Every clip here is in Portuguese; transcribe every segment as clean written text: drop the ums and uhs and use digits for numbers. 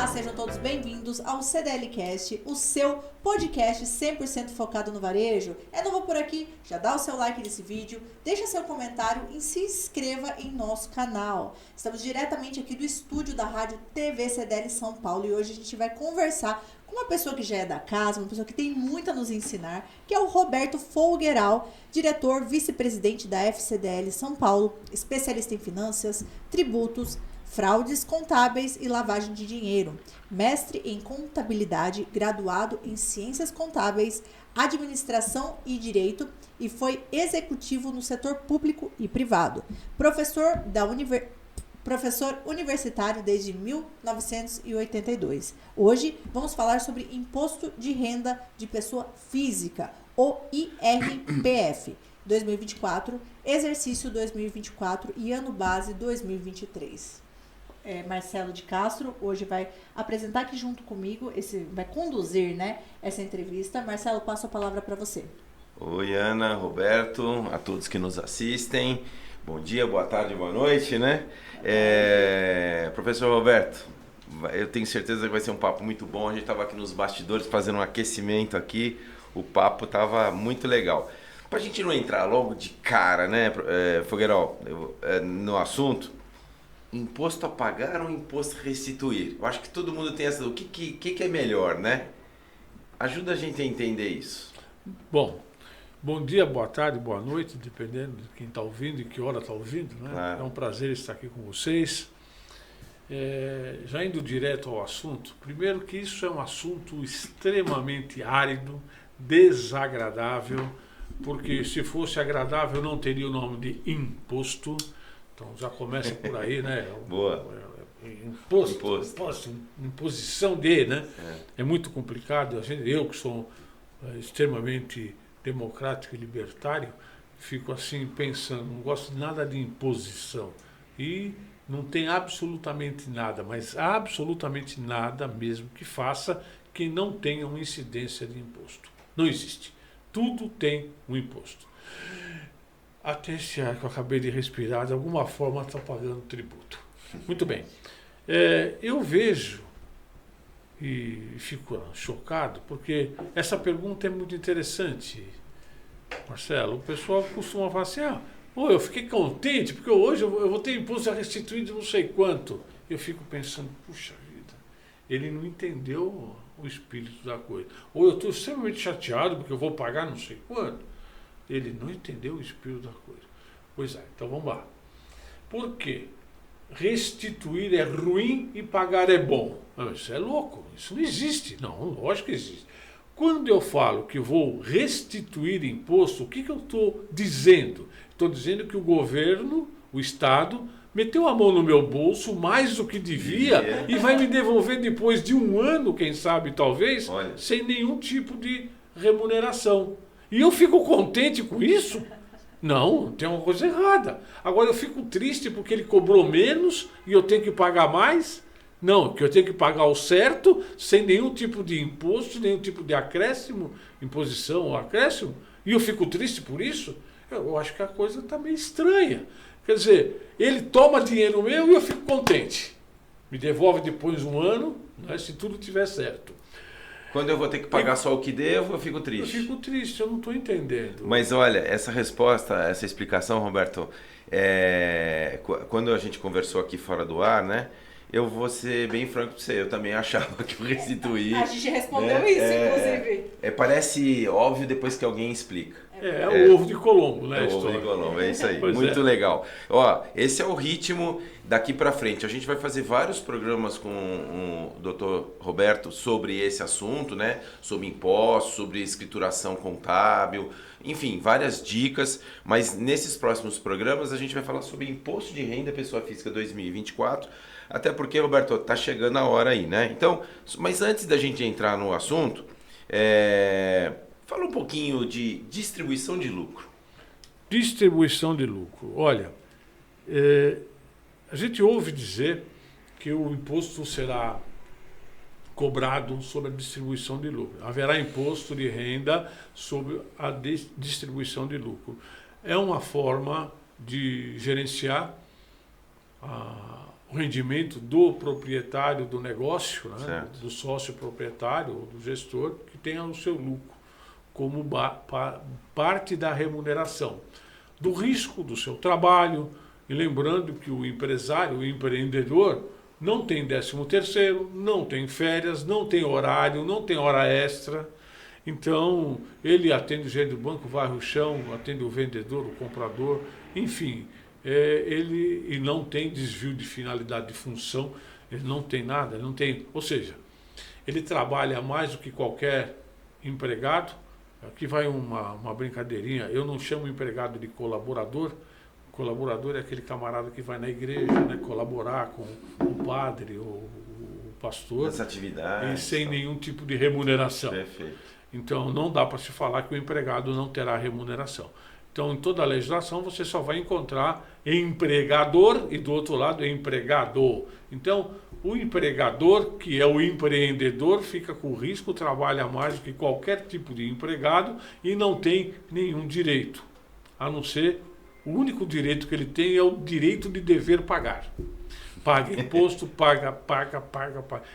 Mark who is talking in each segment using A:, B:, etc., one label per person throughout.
A: Olá, sejam todos bem-vindos ao CDLcast, o seu podcast 100% focado no varejo. É novo por aqui? Já dá o seu like nesse vídeo, deixa seu comentário e se inscreva em nosso canal. Estamos diretamente aqui do estúdio da Rádio TV CDL São Paulo e hoje a gente vai conversar com uma pessoa que já é da casa, uma pessoa que tem muito a nos ensinar, que é o Roberto Folgueral, diretor, vice-presidente da FCDL São Paulo, especialista em finanças, tributos, fraudes contábeis e lavagem de dinheiro, mestre em contabilidade, graduado em ciências contábeis, administração e direito e foi executivo no setor público e privado. Professor universitário desde 1982. Hoje vamos falar sobre Imposto de Renda de Pessoa Física, o IRPF, 2024, exercício 2024 e ano base 2023. Marcelo de Castro hoje vai apresentar aqui junto comigo, vai conduzir, essa entrevista. Marcelo, passo a palavra para você.
B: Oi, Ana, Roberto, a todos que nos assistem. Bom dia, boa tarde, boa noite, Professor Roberto, eu tenho certeza que vai ser um papo muito bom. A gente estava aqui nos bastidores fazendo um aquecimento aqui, o papo estava muito legal. Para a gente não entrar logo de cara, Folgueral, no assunto, imposto a pagar ou imposto a restituir? Eu acho que todo mundo tem essa... O que é melhor, Ajuda a gente a entender isso.
C: Bom dia, boa tarde, boa noite, dependendo de quem está ouvindo e que hora está ouvindo,
B: Claro.
C: É um prazer estar aqui com vocês. Já indo direto ao assunto, primeiro que isso é um assunto extremamente árido, desagradável, porque se fosse agradável não teria o nome de imposto. Então já começa por aí,
B: Boa.
C: Imposição de, É muito complicado. Eu que sou extremamente democrático e libertário, fico assim pensando, não gosto de nada de imposição. E não tem absolutamente nada, mas absolutamente nada mesmo que faça que não tenha uma incidência de imposto. Não existe. Tudo tem um imposto. Até esse ar que eu acabei de respirar, de alguma forma está pagando tributo. Muito bem. Eu vejo e fico chocado, porque essa pergunta é muito interessante, Marcelo. O pessoal costuma falar assim, eu fiquei contente, porque hoje eu vou ter imposto a restituir de não sei quanto. Eu fico pensando, puxa vida, ele não entendeu o espírito da coisa. Ou eu estou extremamente chateado, porque eu vou pagar não sei quanto. Ele não entendeu o espírito da coisa. Pois é, então vamos lá. Por quê? Restituir é ruim e pagar é bom. Isso é louco, isso não existe. Não, lógico que existe. Quando eu falo que vou restituir imposto, o que eu estou dizendo? Estou dizendo que o governo, o Estado, meteu a mão no meu bolso mais do que devia e vai me devolver depois de um ano, quem sabe, talvez, sem nenhum tipo de remuneração. E eu fico contente com isso? Não, tem uma coisa errada. Agora eu fico triste porque ele cobrou menos e eu tenho que pagar mais? Não, que eu tenho que pagar o certo, sem nenhum tipo de imposto, nenhum tipo de acréscimo, imposição ou acréscimo, e eu fico triste por isso? Eu acho que a coisa está meio estranha. Quer dizer, ele toma dinheiro meu e eu fico contente. Me devolve depois um ano, se tudo estiver certo.
B: Quando eu vou ter que pagar só o que devo, eu fico triste.
C: Eu fico triste, eu não estou entendendo.
B: Mas olha, essa resposta, essa explicação, Roberto, quando a gente conversou aqui fora do ar, eu vou ser bem franco para você, eu também achava que eu restituí.
A: A gente respondeu isso, inclusive.
B: Parece óbvio depois que alguém explica.
C: O ovo de Colombo,
B: É o ovo de Colombo, é isso aí.
C: Pois
B: muito legal. Esse é o ritmo daqui para frente. A gente vai fazer vários programas com o Dr. Roberto sobre esse assunto, sobre impostos, sobre escrituração contábil, enfim, várias dicas. Mas nesses próximos programas a gente vai falar sobre Imposto de Renda Pessoa Física 2024. Até porque, Roberto, tá chegando a hora aí, Então, mas antes da gente entrar no assunto, fala um pouquinho de distribuição de lucro.
C: Distribuição de lucro. Olha, a gente ouve dizer que o imposto será cobrado sobre a distribuição de lucro. Haverá imposto de renda sobre a distribuição de lucro. É uma forma de gerenciar o rendimento do proprietário do negócio, né?
B: Certo.
C: Do sócio proprietário ou do gestor, que tenha o seu lucro como parte da remuneração, do risco do seu trabalho. E lembrando que o empresário, o empreendedor, não tem 13º, não tem férias, não tem horário, não tem hora extra. Então, ele atende o gerente do banco, varre o chão, atende o vendedor, o comprador, enfim, ele não tem desvio de finalidade de função, ele não tem nada, ele não tem, ou seja, ele trabalha mais do que qualquer empregado. Aqui vai uma brincadeirinha, eu não chamo o empregado de colaborador. Colaborador é aquele camarada que vai na igreja, né, colaborar com o padre ou o pastor.
B: Nessa atividade.
C: E sem nenhum tipo de remuneração.
B: Perfeito.
C: Então não dá para se falar que o empregado não terá remuneração. Então em toda a legislação você só vai encontrar empregador e do outro lado empregado. Então o empregador, que é o empreendedor, fica com risco, trabalha mais do que qualquer tipo de empregado e não tem nenhum direito, a não ser o único direito que ele tem é o direito de dever pagar. Paga imposto, paga.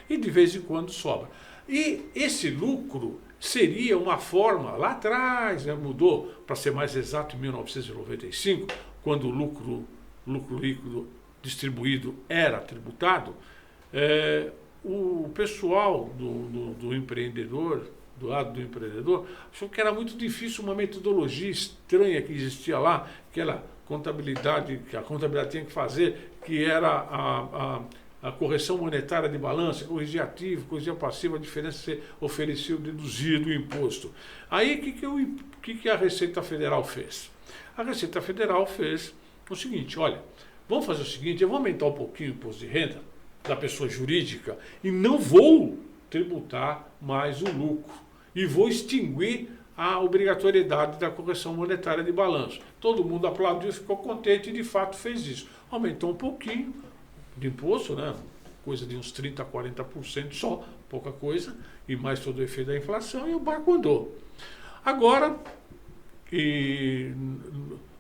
C: E de vez em quando sobra. E esse lucro seria uma forma, lá atrás, né, mudou, para ser mais exato, em 1995, quando o lucro líquido distribuído era tributado, o pessoal do empreendedor, do lado do empreendedor, achou que era muito difícil uma metodologia estranha que existia lá, aquela contabilidade que a contabilidade tinha que fazer, que era a correção monetária de balança, corrigir ativo, corrigir passivo, a diferença ser oferecer ou deduzir do imposto. Aí o que a Receita Federal fez? A Receita Federal fez o seguinte: olha, vamos fazer o seguinte, eu vou aumentar um pouquinho o imposto de renda da pessoa jurídica e não vou tributar mais o lucro. E vou extinguir a obrigatoriedade da correção monetária de balanço. Todo mundo aplaudiu, ficou contente e de fato fez isso. Aumentou um pouquinho de imposto, né? Coisa de uns 30% a 40% só, pouca coisa, e mais todo o efeito da inflação, e o barco andou. Agora,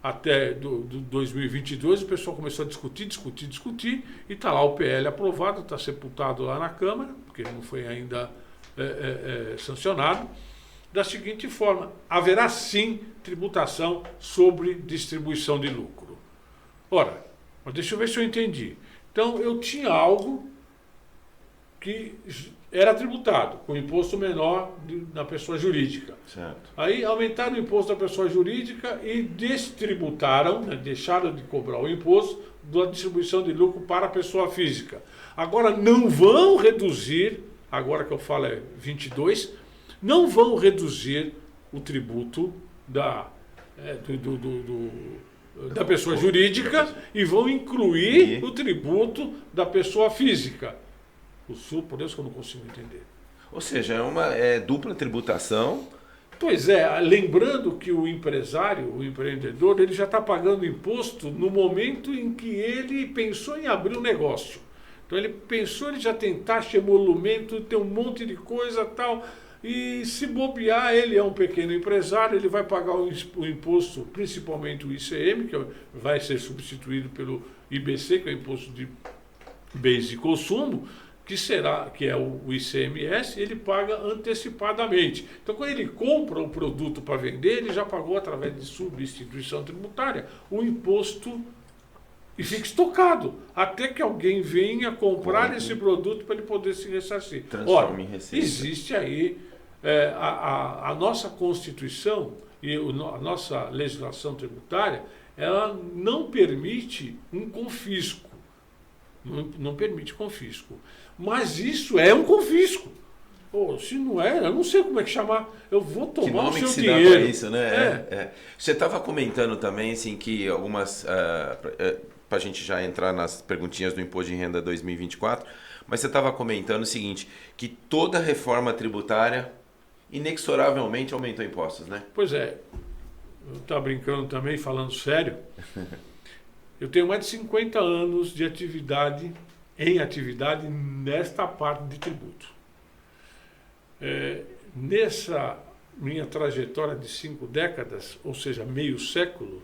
C: até 2022, o pessoal começou a discutir, e está lá o PL aprovado, está sepultado lá na Câmara, porque não foi ainda sancionado, da seguinte forma: haverá sim tributação sobre distribuição de lucro. Ora, mas deixa eu ver se eu entendi. Então, eu tinha algo que era tributado com imposto menor na pessoa jurídica.
B: Certo.
C: Aí aumentaram o imposto da pessoa jurídica e destributaram, né, deixaram de cobrar o imposto da distribuição de lucro para a pessoa física. Agora não vão reduzir, agora que eu falo é 22, não vão reduzir o tributo da pessoa jurídica e vão incluir o tributo da pessoa física. Por isso que eu não consigo entender.
B: Ou seja, é uma dupla tributação.
C: Pois é, lembrando que o empresário, o empreendedor, ele já está pagando imposto no momento em que ele pensou em abrir um negócio. Então ele pensou, ele já tem taxa, emolumento, tem um monte de coisa tal, e se bobear, ele é um pequeno empresário, ele vai pagar o imposto, principalmente o ICM, que vai ser substituído pelo IBC, que é o Imposto de Bens de Consumo, que é o ICMS, ele paga antecipadamente. Então, quando ele compra o produto para vender, ele já pagou, através de substituição tributária, o imposto e fica estocado, até que alguém venha comprar esse produto para ele poder se ressarcir.
B: Transforma em receita.
C: Existe aí a nossa Constituição e a nossa legislação tributária, ela não permite um confisco. Não permite confisco. Mas isso é um confisco. Se não é, eu não sei como é que chamar. Eu vou tomar o seu dinheiro.
B: Dá pra isso, né? Você estava comentando também assim, que algumas... para a gente já entrar nas perguntinhas do Imposto de Renda 2024, mas você estava comentando o seguinte, que toda reforma tributária inexoravelmente aumentou impostos, né?
C: Pois é. Eu estava brincando também, falando sério. Eu tenho mais de 50 anos de atividade nesta parte de tributo. Nessa minha trajetória de 5 décadas, ou seja, meio século,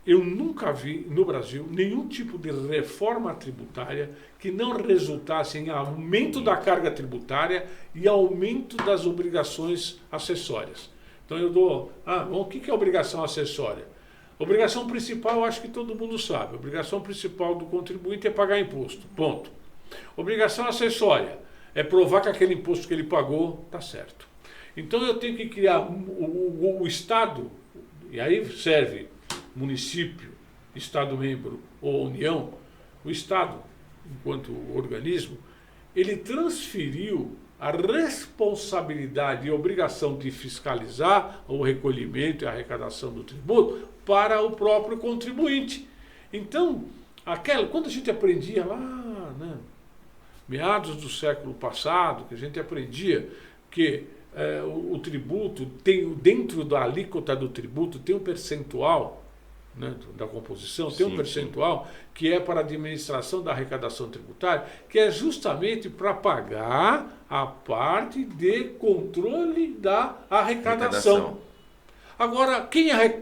C: eu nunca vi no Brasil nenhum tipo de reforma tributária que não resultasse em aumento da carga tributária e aumento das obrigações acessórias. Então eu dou... o que é obrigação acessória? Obrigação principal, eu acho que todo mundo sabe. A obrigação principal do contribuinte é pagar imposto. Ponto. Obrigação acessória é provar que aquele imposto que ele pagou está certo. Então eu tenho que criar o Estado, e aí serve município, Estado-membro ou União, o Estado, enquanto organismo, ele transferiu a responsabilidade e obrigação de fiscalizar o recolhimento e a arrecadação do tributo para o próprio contribuinte. Então, quando a gente aprendia lá, né, meados do século passado, que a gente aprendia que o tributo tem, dentro da alíquota do tributo, tem um percentual, né, da composição, tem um percentual que é para a administração da arrecadação tributária, que é justamente para pagar a parte de controle da arrecadação. Agora,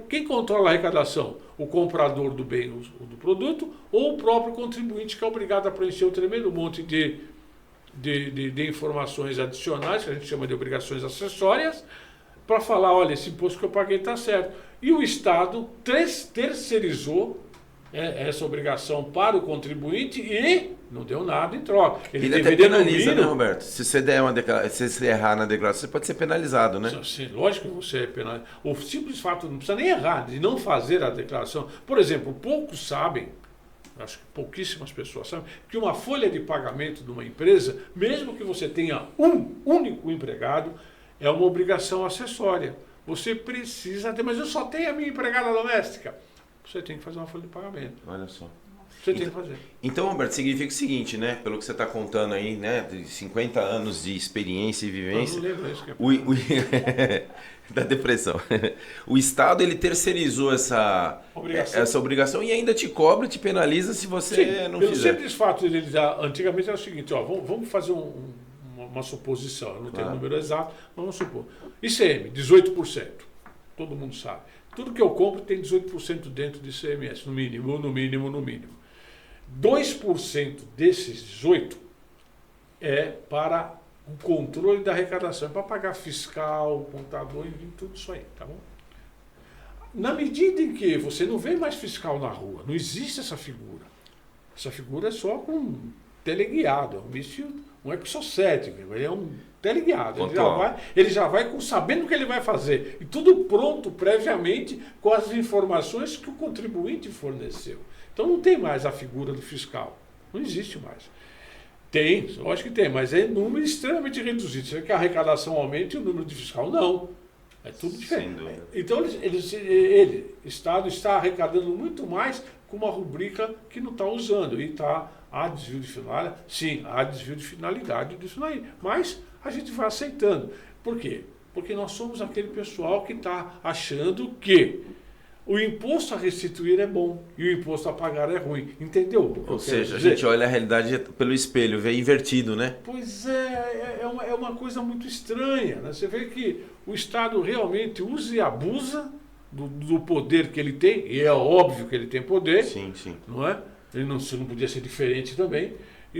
C: quem controla a arrecadação? O comprador do bem ou do produto ou o próprio contribuinte, que é obrigado a preencher o tremendo monte de informações adicionais, que a gente chama de obrigações acessórias, para falar, olha, esse imposto que eu paguei está certo. E o Estado terceirizou essa obrigação para o contribuinte e não deu nada em troca.
B: Ele até penaliza, né, Roberto? Se você der se você errar na declaração, você pode ser penalizado, né?
C: Sim, lógico que você é penalizado. O simples fato, não precisa nem errar, de não fazer a declaração. Por exemplo, poucos sabem, acho que pouquíssimas pessoas sabem, que uma folha de pagamento de uma empresa, mesmo que você tenha um único empregado, é uma obrigação acessória. Você precisa ter, mas eu só tenho a minha empregada doméstica. Você tem que fazer uma folha de pagamento.
B: Olha só.
C: Você tem que fazer.
B: Então, Roberto, significa o seguinte, né? Pelo que você está contando aí, né? De 50 anos de experiência e vivência.
C: Eu não lembro isso que é
B: da depressão. O Estado, ele terceirizou essa obrigação e ainda te cobra, te penaliza se você não
C: pelo
B: fizer.
C: simples fato de ele antigamente era o seguinte, ó, vamos fazer uma suposição, eu não tenho o número exato, mas vamos supor. ICM, 18%. Todo mundo sabe. Tudo que eu compro tem 18% dentro de ICMS, no mínimo, no mínimo, no mínimo. 2% desses 18% é para o controle da arrecadação, é para pagar fiscal, contador, enfim, tudo isso aí, tá bom? Na medida em que você não vê mais fiscal na rua, não existe essa figura. Essa figura é só com teleguiado, é um bicho, não é que só cético, ele é um teleguiado. Ele já vai sabendo o que ele vai fazer. E tudo pronto previamente com as informações que o contribuinte forneceu. Então não tem mais a figura do fiscal. Não existe mais. Tem, lógico que tem, mas é número extremamente reduzido. Você vê que a arrecadação aumenta e o número de fiscal não. É tudo diferente. Então o Estado está arrecadando muito mais com uma rubrica que não está usando. E há desvio de finalidade. Sim, há desvio de finalidade disso aí. Mas a gente vai aceitando. Por quê? Porque nós somos aquele pessoal que está achando que o imposto a restituir é bom e o imposto a pagar é ruim. Entendeu?
B: Ou seja, a gente olha a realidade pelo espelho, vê invertido, né?
C: Pois é uma coisa muito estranha, né? Você vê que o Estado realmente usa e abusa do poder que ele tem, e é óbvio que ele tem poder,
B: sim, sim.
C: Não é? Ele não podia ser diferente também,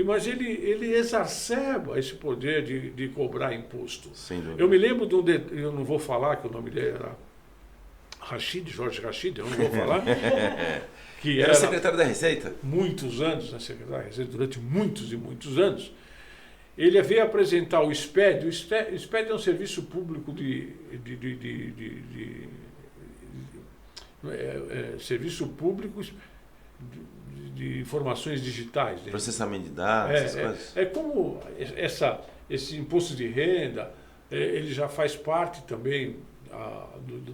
C: mas ele exacerba esse poder de cobrar imposto.
B: Sem dúvida.
C: Eu me lembro eu não vou falar que o nome dele era Jorge Rachid, eu não vou falar, que
B: era secretário da Receita?
C: Muitos anos, né, secretário da Receita, durante muitos e muitos anos. Ele veio apresentar o SPED. O SPED é um serviço público serviço público de informações digitais.
B: Processamento de dados, essas coisas.
C: É como esse imposto de renda, ele já faz parte também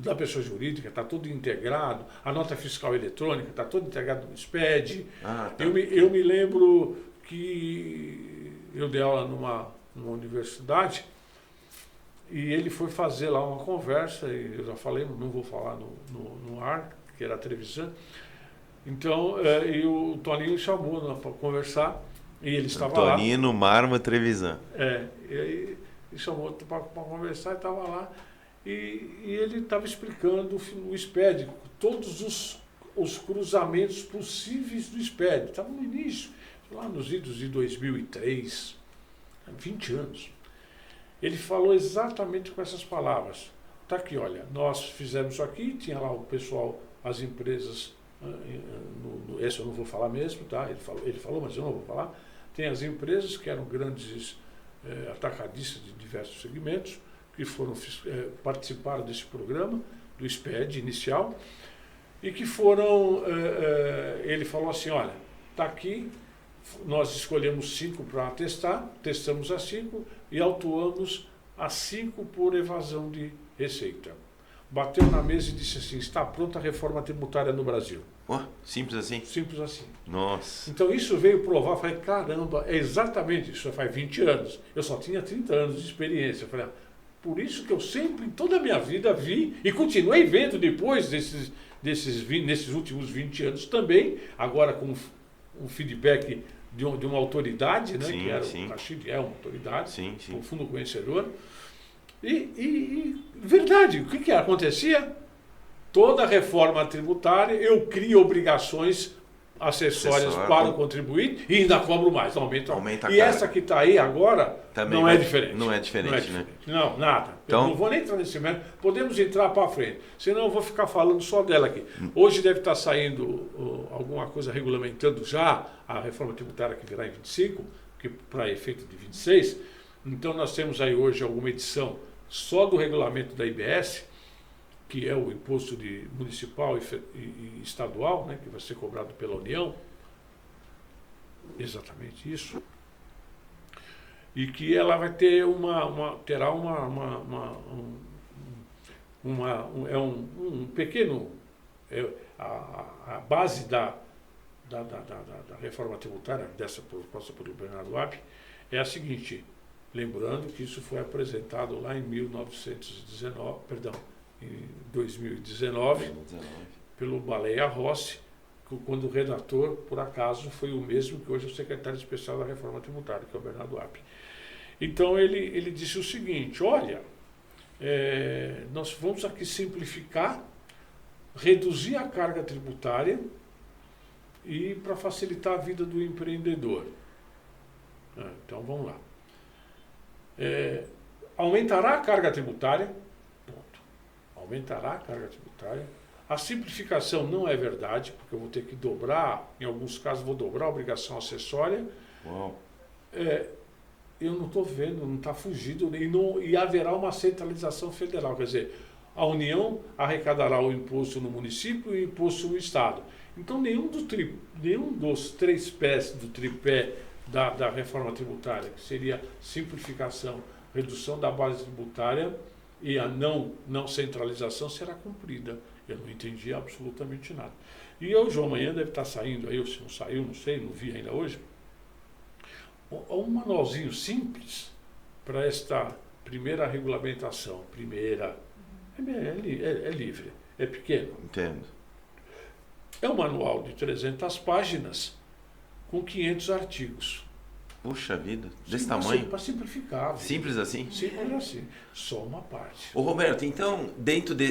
C: da pessoa jurídica, está tudo integrado, a nota fiscal eletrônica está tudo integrado no SPED.
B: Tá.
C: Eu me lembro que eu dei aula numa universidade e ele foi fazer lá uma conversa, e eu já falei, não vou falar no ar, que era a televisão. Então, e o Toninho chamou para conversar e ele estava lá.
B: Toninho, Marma, Trevisan.
C: E aí ele chamou para conversar e estava lá. E ele estava explicando o SPED, todos os cruzamentos possíveis do SPED. Estava no início, lá nos idos de 2003, 20 anos. Ele falou exatamente com essas palavras. Está aqui, olha, nós fizemos isso aqui, tinha lá o pessoal, as empresas, esse eu não vou falar mesmo, tá? Ele falou, mas eu não vou falar. Tem as empresas que eram grandes atacadistas de diversos segmentos, que participaram desse programa, do SPED inicial, e que foram, ele falou assim, olha, está aqui, nós escolhemos 5 para testar, testamos as 5 e autuamos as 5 por evasão de receita. Bateu na mesa e disse assim, está pronta a reforma tributária no Brasil.
B: Oh, simples assim?
C: Simples assim.
B: Nossa.
C: Então isso veio provar, falei, caramba, é exatamente isso, faz 20 anos. Eu só tinha 30 anos de experiência. Falei, por isso que eu sempre, em toda a minha vida, vi e continuei vendo depois nesses últimos 20 anos também, agora com um feedback de uma autoridade, né,
B: sim,
C: que era
B: sim.
C: o Rachid, é uma autoridade,
B: Sim, sim.
C: profundo conhecedor. E verdade, o que acontecia? Toda reforma tributária, eu crio obrigações acessórias para o contribuinte e ainda cobro mais, aumenta a
B: carga.
C: E essa que está aí agora
B: também
C: não é diferente.
B: Não é diferente, né?
C: Não, nada.
B: Então,
C: eu não vou nem entrar nesse mérito. Podemos entrar para frente, senão eu vou ficar falando só dela aqui. Hoje deve estar saindo alguma coisa regulamentando já a reforma tributária que virá em 25, que para efeito de 26. Então nós temos aí hoje alguma edição só do regulamento da IBS, que é o imposto municipal e estadual, né, que vai ser cobrado pela União. Exatamente isso. E que ela vai ter terá um pequeno... a base da reforma tributária, dessa proposta pelo Bernardo App, é a seguinte, lembrando que isso foi apresentado lá em 2019, pelo Baleia Rossi, quando o redator, por acaso, foi o mesmo que hoje é o secretário especial da Reforma Tributária, que é o Bernardo App. Então ele disse o seguinte, olha, nós vamos aqui simplificar, reduzir a carga tributária e para facilitar a vida do empreendedor. Então vamos lá. Aumentará a carga tributária, ponto. Aumentará a carga tributária. A simplificação não é verdade, porque eu vou ter que dobrar, em alguns casos vou dobrar a obrigação acessória.
B: Uau.
C: Eu não estou vendo, não está fugido, e haverá uma centralização federal, quer dizer, a União arrecadará o imposto no município e o imposto no Estado. Então nenhum dos 3 pés do tripé da reforma tributária, que seria simplificação, redução da base tributária e a não centralização, será cumprida. Eu não entendi absolutamente nada. E hoje ou amanhã deve estar saindo aí, ou se não saiu, não sei, não vi ainda hoje, um manualzinho simples para esta primeira regulamentação. É livre, é pequeno.
B: Entendo.
C: É um manual de 300 páginas com 500 artigos.
B: Puxa vida, desse tamanho?
C: Para simplificar.
B: Simples assim?
C: Simples assim, só uma parte.
B: Ô Roberto, então,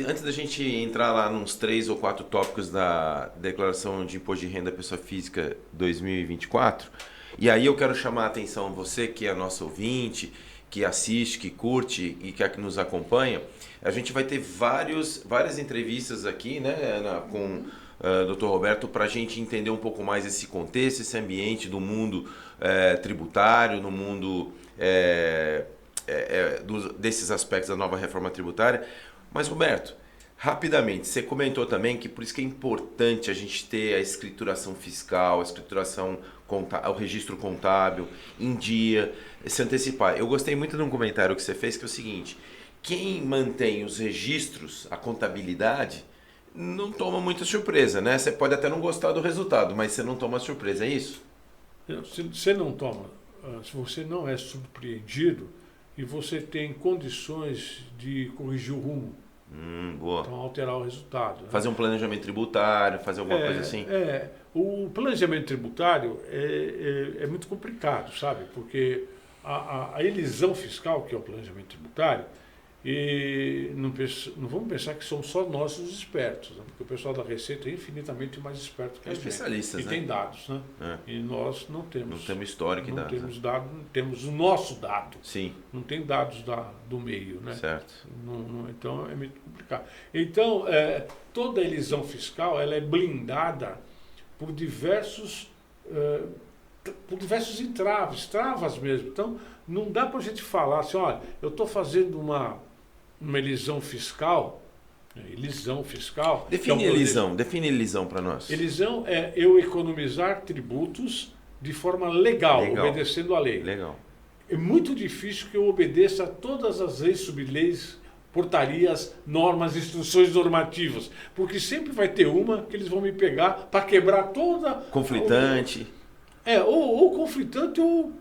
B: antes da gente entrar lá nos 3 ou 4 tópicos da Declaração de Imposto de Renda da Pessoa Física 2024, e aí eu quero chamar a atenção, você que é nosso ouvinte, que assiste, que curte e que nos acompanha, a gente vai ter várias entrevistas aqui, né, com o Dr. Roberto, para a gente entender um pouco mais esse contexto, esse ambiente do mundo tributário, no mundo desses aspectos da nova reforma tributária. Mas, Roberto, rapidamente, você comentou também que por isso que é importante a gente ter a escrituração fiscal, a escrituração o registro contábil em dia, se antecipar. Eu gostei muito de um comentário que você fez, que é o seguinte: quem mantém os registros, a contabilidade, não toma muita surpresa, né? Você pode até não gostar do resultado, mas você não toma surpresa, é isso?
C: Você não toma, se você não é surpreendido e você tem condições de corrigir o rumo,
B: boa.
C: Então alterar o resultado. Né?
B: Fazer um planejamento tributário, fazer alguma coisa assim?
C: O planejamento tributário é muito complicado, sabe? Porque a elisão fiscal, que é o planejamento tributário, E não vamos pensar que somos só nós os espertos, né? Porque o pessoal da Receita é infinitamente mais esperto que a gente.
B: Especialistas,
C: E
B: né?
C: tem dados, né? E nós não temos.
B: Não temos histórico e
C: não
B: dados.
C: temos dado, temos o nosso dado.
B: Sim.
C: Não tem dados do meio, né?
B: Certo.
C: Então é muito complicado. Então, toda elisão fiscal ela é blindada por diversos entraves, travas mesmo. Então, não dá para a gente falar assim, olha, eu estou fazendo uma elisão fiscal.
B: Define elisão para nós.
C: Elisão é eu economizar tributos de forma legal, obedecendo à lei.
B: Legal.
C: É muito difícil que eu obedeça a todas as leis, subleis, portarias, normas, instruções normativas, porque sempre vai ter uma que eles vão me pegar para quebrar toda...
B: Conflitante.
C: Ou conflitante ou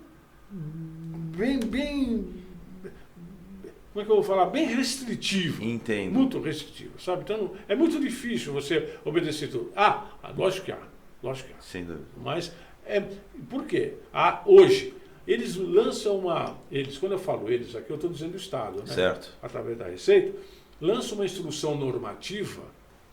C: bem... Como é que eu vou falar? Bem restritivo.
B: Entendo.
C: Muito restritivo, sabe? Então, é muito difícil você obedecer tudo. Lógico que há.
B: Sem dúvida.
C: Mas, por quê? Hoje, eles lançam quando eu falo eles, aqui eu estou dizendo o Estado, né?
B: Certo.
C: Através da Receita, lança uma instrução normativa,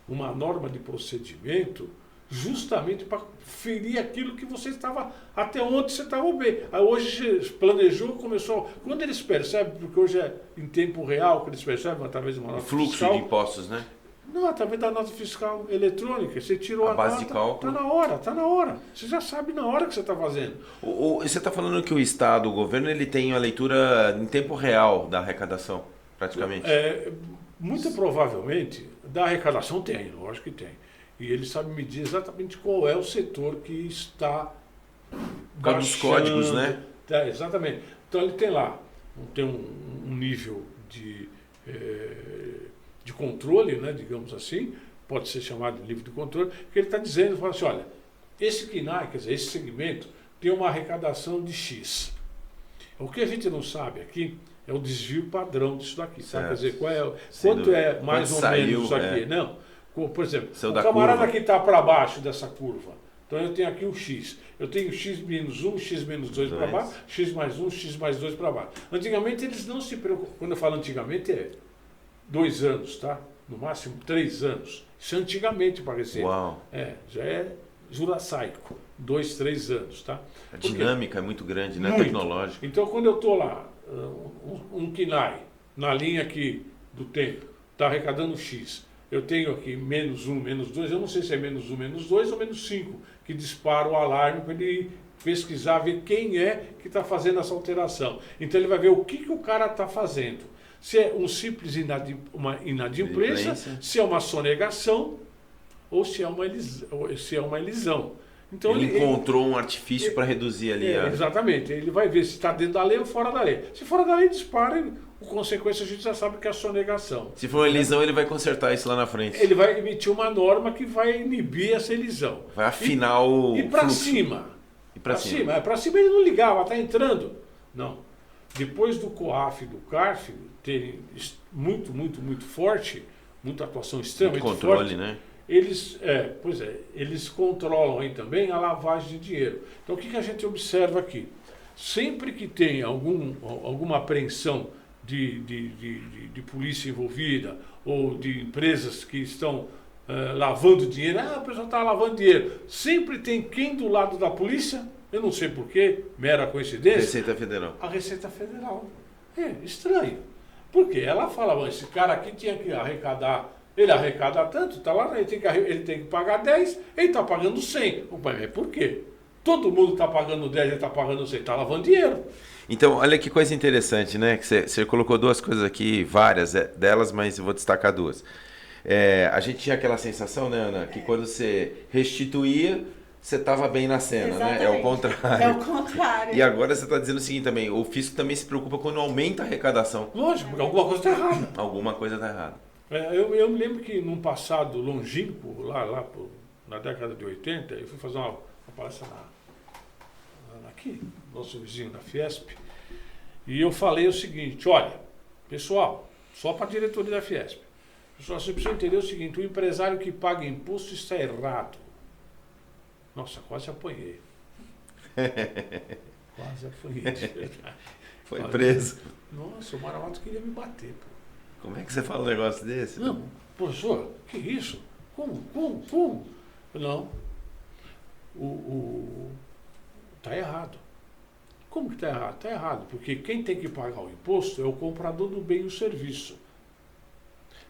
C: uma norma de procedimento, justamente para ferir aquilo que você estava, até onde você estava bem. Aí hoje planejou, começou. Quando eles percebem, porque hoje é em tempo real que eles percebem, através de uma nota
B: fluxo
C: fiscal,
B: de impostos, né?
C: Não, através da nota fiscal eletrônica. Você tirou a
B: base
C: nota,
B: de cálculo.
C: Está na hora. Você já sabe na hora que você está fazendo.
B: Você está falando que o Estado, o governo, ele tem a leitura em tempo real da arrecadação, praticamente?
C: Muito provavelmente, da arrecadação tem, lógico que tem. E ele sabe medir exatamente qual é o setor que está
B: baixando. Os códigos, né?
C: Exatamente. Então ele tem lá, tem um nível de controle, né, digamos assim, pode ser chamado de nível de controle, que ele está dizendo, fala assim, olha, esse KINAI, quer dizer, esse segmento, tem uma arrecadação de X. O que a gente não sabe aqui é o desvio padrão disso daqui, sabe? Quer dizer, quanto é mais ou menos isso aqui? Não. Por exemplo, o camarada que está para baixo dessa curva, então eu tenho aqui um X. Eu tenho X menos 1, X menos 2 para baixo, X mais 1, X mais 2 para baixo. Antigamente eles não se preocupam. Quando eu falo antigamente 2 anos, tá? No máximo 3 anos. Isso é antigamente para Receita.
B: Uau.
C: Já é jurassaico. 2, 3 anos, tá?
B: A dinâmica é muito grande, né?
C: Muito.
B: Tecnológica.
C: Então quando eu estou lá, um KINAI, na linha aqui do tempo, está arrecadando X. Eu tenho aqui menos 1, menos 2, eu não sei se é menos 1, menos 2 ou menos 5, que dispara o alarme para ele pesquisar, ver quem é que está fazendo essa alteração. Então ele vai ver o que o cara está fazendo. Se é um simples uma inadimplência, se é uma sonegação ou se é uma elisão. Então,
B: ele encontrou um artifício para reduzir ali
C: Exatamente. Ele vai ver se está dentro da lei ou fora da lei. Se fora da lei, dispara, por consequência a gente já sabe que é a sonegação.
B: Se for uma elisão, ele vai consertar isso lá na frente.
C: Ele vai emitir uma norma que vai inibir essa elisão.
B: Vai afinar o
C: E para cima.
B: E para cima.
C: Para cima ele não ligava, está entrando. Não. Depois do COAF e do CARF terem muito forte, muita atuação extremamente
B: muito controle,
C: forte,
B: né?
C: Eles controlam aí também a lavagem de dinheiro. Então o que a gente observa aqui? Sempre que tem alguma apreensão de polícia envolvida ou de empresas que estão lavando dinheiro, a pessoa está lavando dinheiro, sempre tem quem do lado da polícia, eu não sei porquê, mera coincidência.
B: Receita Federal.
C: A Receita Federal. Estranho. Porque ela fala, esse cara aqui tinha que arrecadar. Ele arrecada tanto, está lá, ele tem que pagar 10, ele está pagando 100. Mas por quê? Todo mundo está pagando 10, ele está pagando 100, está lavando dinheiro.
B: Então, olha que coisa interessante, né? Que você colocou duas coisas aqui, várias delas, mas eu vou destacar duas. A gente tinha aquela sensação, né, Ana, que quando você restituía, você estava bem na cena, né? É o contrário.
A: É o contrário.
B: E agora você está dizendo o seguinte também, o fisco também se preocupa quando aumenta a arrecadação.
C: Lógico, porque alguma coisa está errada.
B: Alguma coisa está errada.
C: Eu me lembro que num passado longínquo, na década de 80, eu fui fazer uma palestra aqui, nosso vizinho da Fiesp, e eu falei o seguinte, olha, pessoal, só para a diretoria da Fiesp, pessoal, você precisa entender o seguinte, o empresário que paga imposto está errado. Nossa, quase apanhei. Quase apanhei, de verdade.
B: Foi preso.
C: Nossa, o Maravato queria me bater, pô.
B: Como é que você fala um negócio desse?
C: Não, professor, que isso? Como? Não. Tá errado. Como que está errado? Está errado, porque quem tem que pagar o imposto é o comprador do bem e o serviço.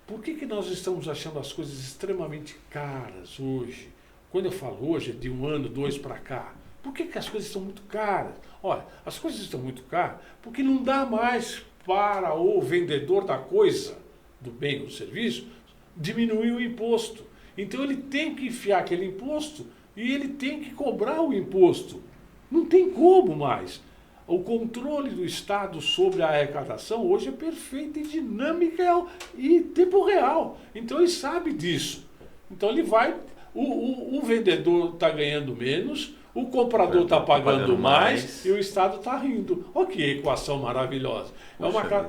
C: Por que nós estamos achando as coisas extremamente caras hoje? Quando eu falo hoje, é de 1 ano, 2 para cá. Por que as coisas estão muito caras? Olha, as coisas estão muito caras porque não dá mais para o vendedor da coisa, do bem ou do serviço, diminuir o imposto. Então ele tem que enfiar aquele imposto e ele tem que cobrar o imposto. Não tem como mais. O controle do Estado sobre a arrecadação hoje é perfeito e dinâmica e tempo real. Então ele sabe disso. Então ele vai, o vendedor está ganhando menos, o comprador está pagando mais e o Estado está rindo. Olha que equação maravilhosa. É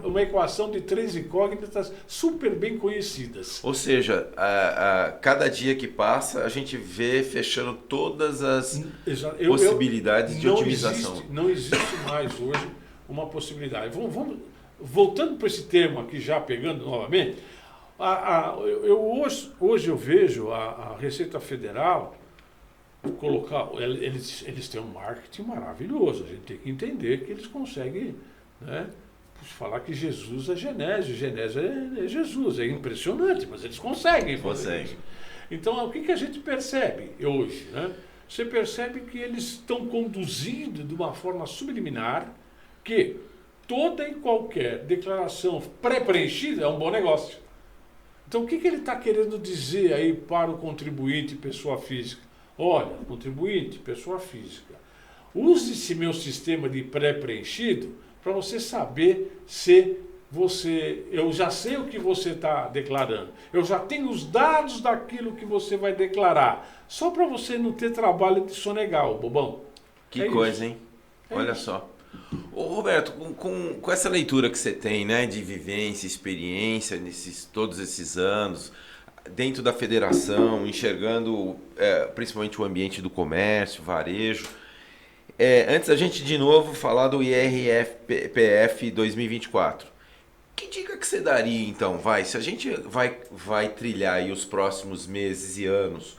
C: uma equação de 3 incógnitas super bem conhecidas.
B: Ou seja, cada dia que passa, a gente vê fechando todas as possibilidades de otimização.
C: Não existe mais hoje uma possibilidade. Voltando para esse termo aqui, já pegando novamente, hoje eu vejo a Receita Federal eles têm um marketing maravilhoso. A gente tem que entender que eles conseguem, né, falar que Jesus é Genésio, Genésio é Jesus. É impressionante, mas eles conseguem fazer isso. Então, o que a gente percebe hoje? Né? Você percebe que eles estão conduzindo de uma forma subliminar que toda e qualquer declaração pré-preenchida é um bom negócio. Então, o que ele está querendo dizer aí para o contribuinte pessoa física? Olha, contribuinte, pessoa física, use esse meu sistema de pré-preenchido para você saber se eu já sei o que você está declarando, eu já tenho os dados daquilo que você vai declarar, só para você não ter trabalho de sonegar, ô bobão.
B: Que coisa, hein? Olha só. Ô Roberto, com essa leitura que você tem, né, de vivência, experiência, todos esses anos, dentro da federação, enxergando principalmente o ambiente do comércio, varejo. Antes da gente de novo falar do IRPF 2024, que dica que você daria então? Se a gente vai trilhar aí os próximos meses e anos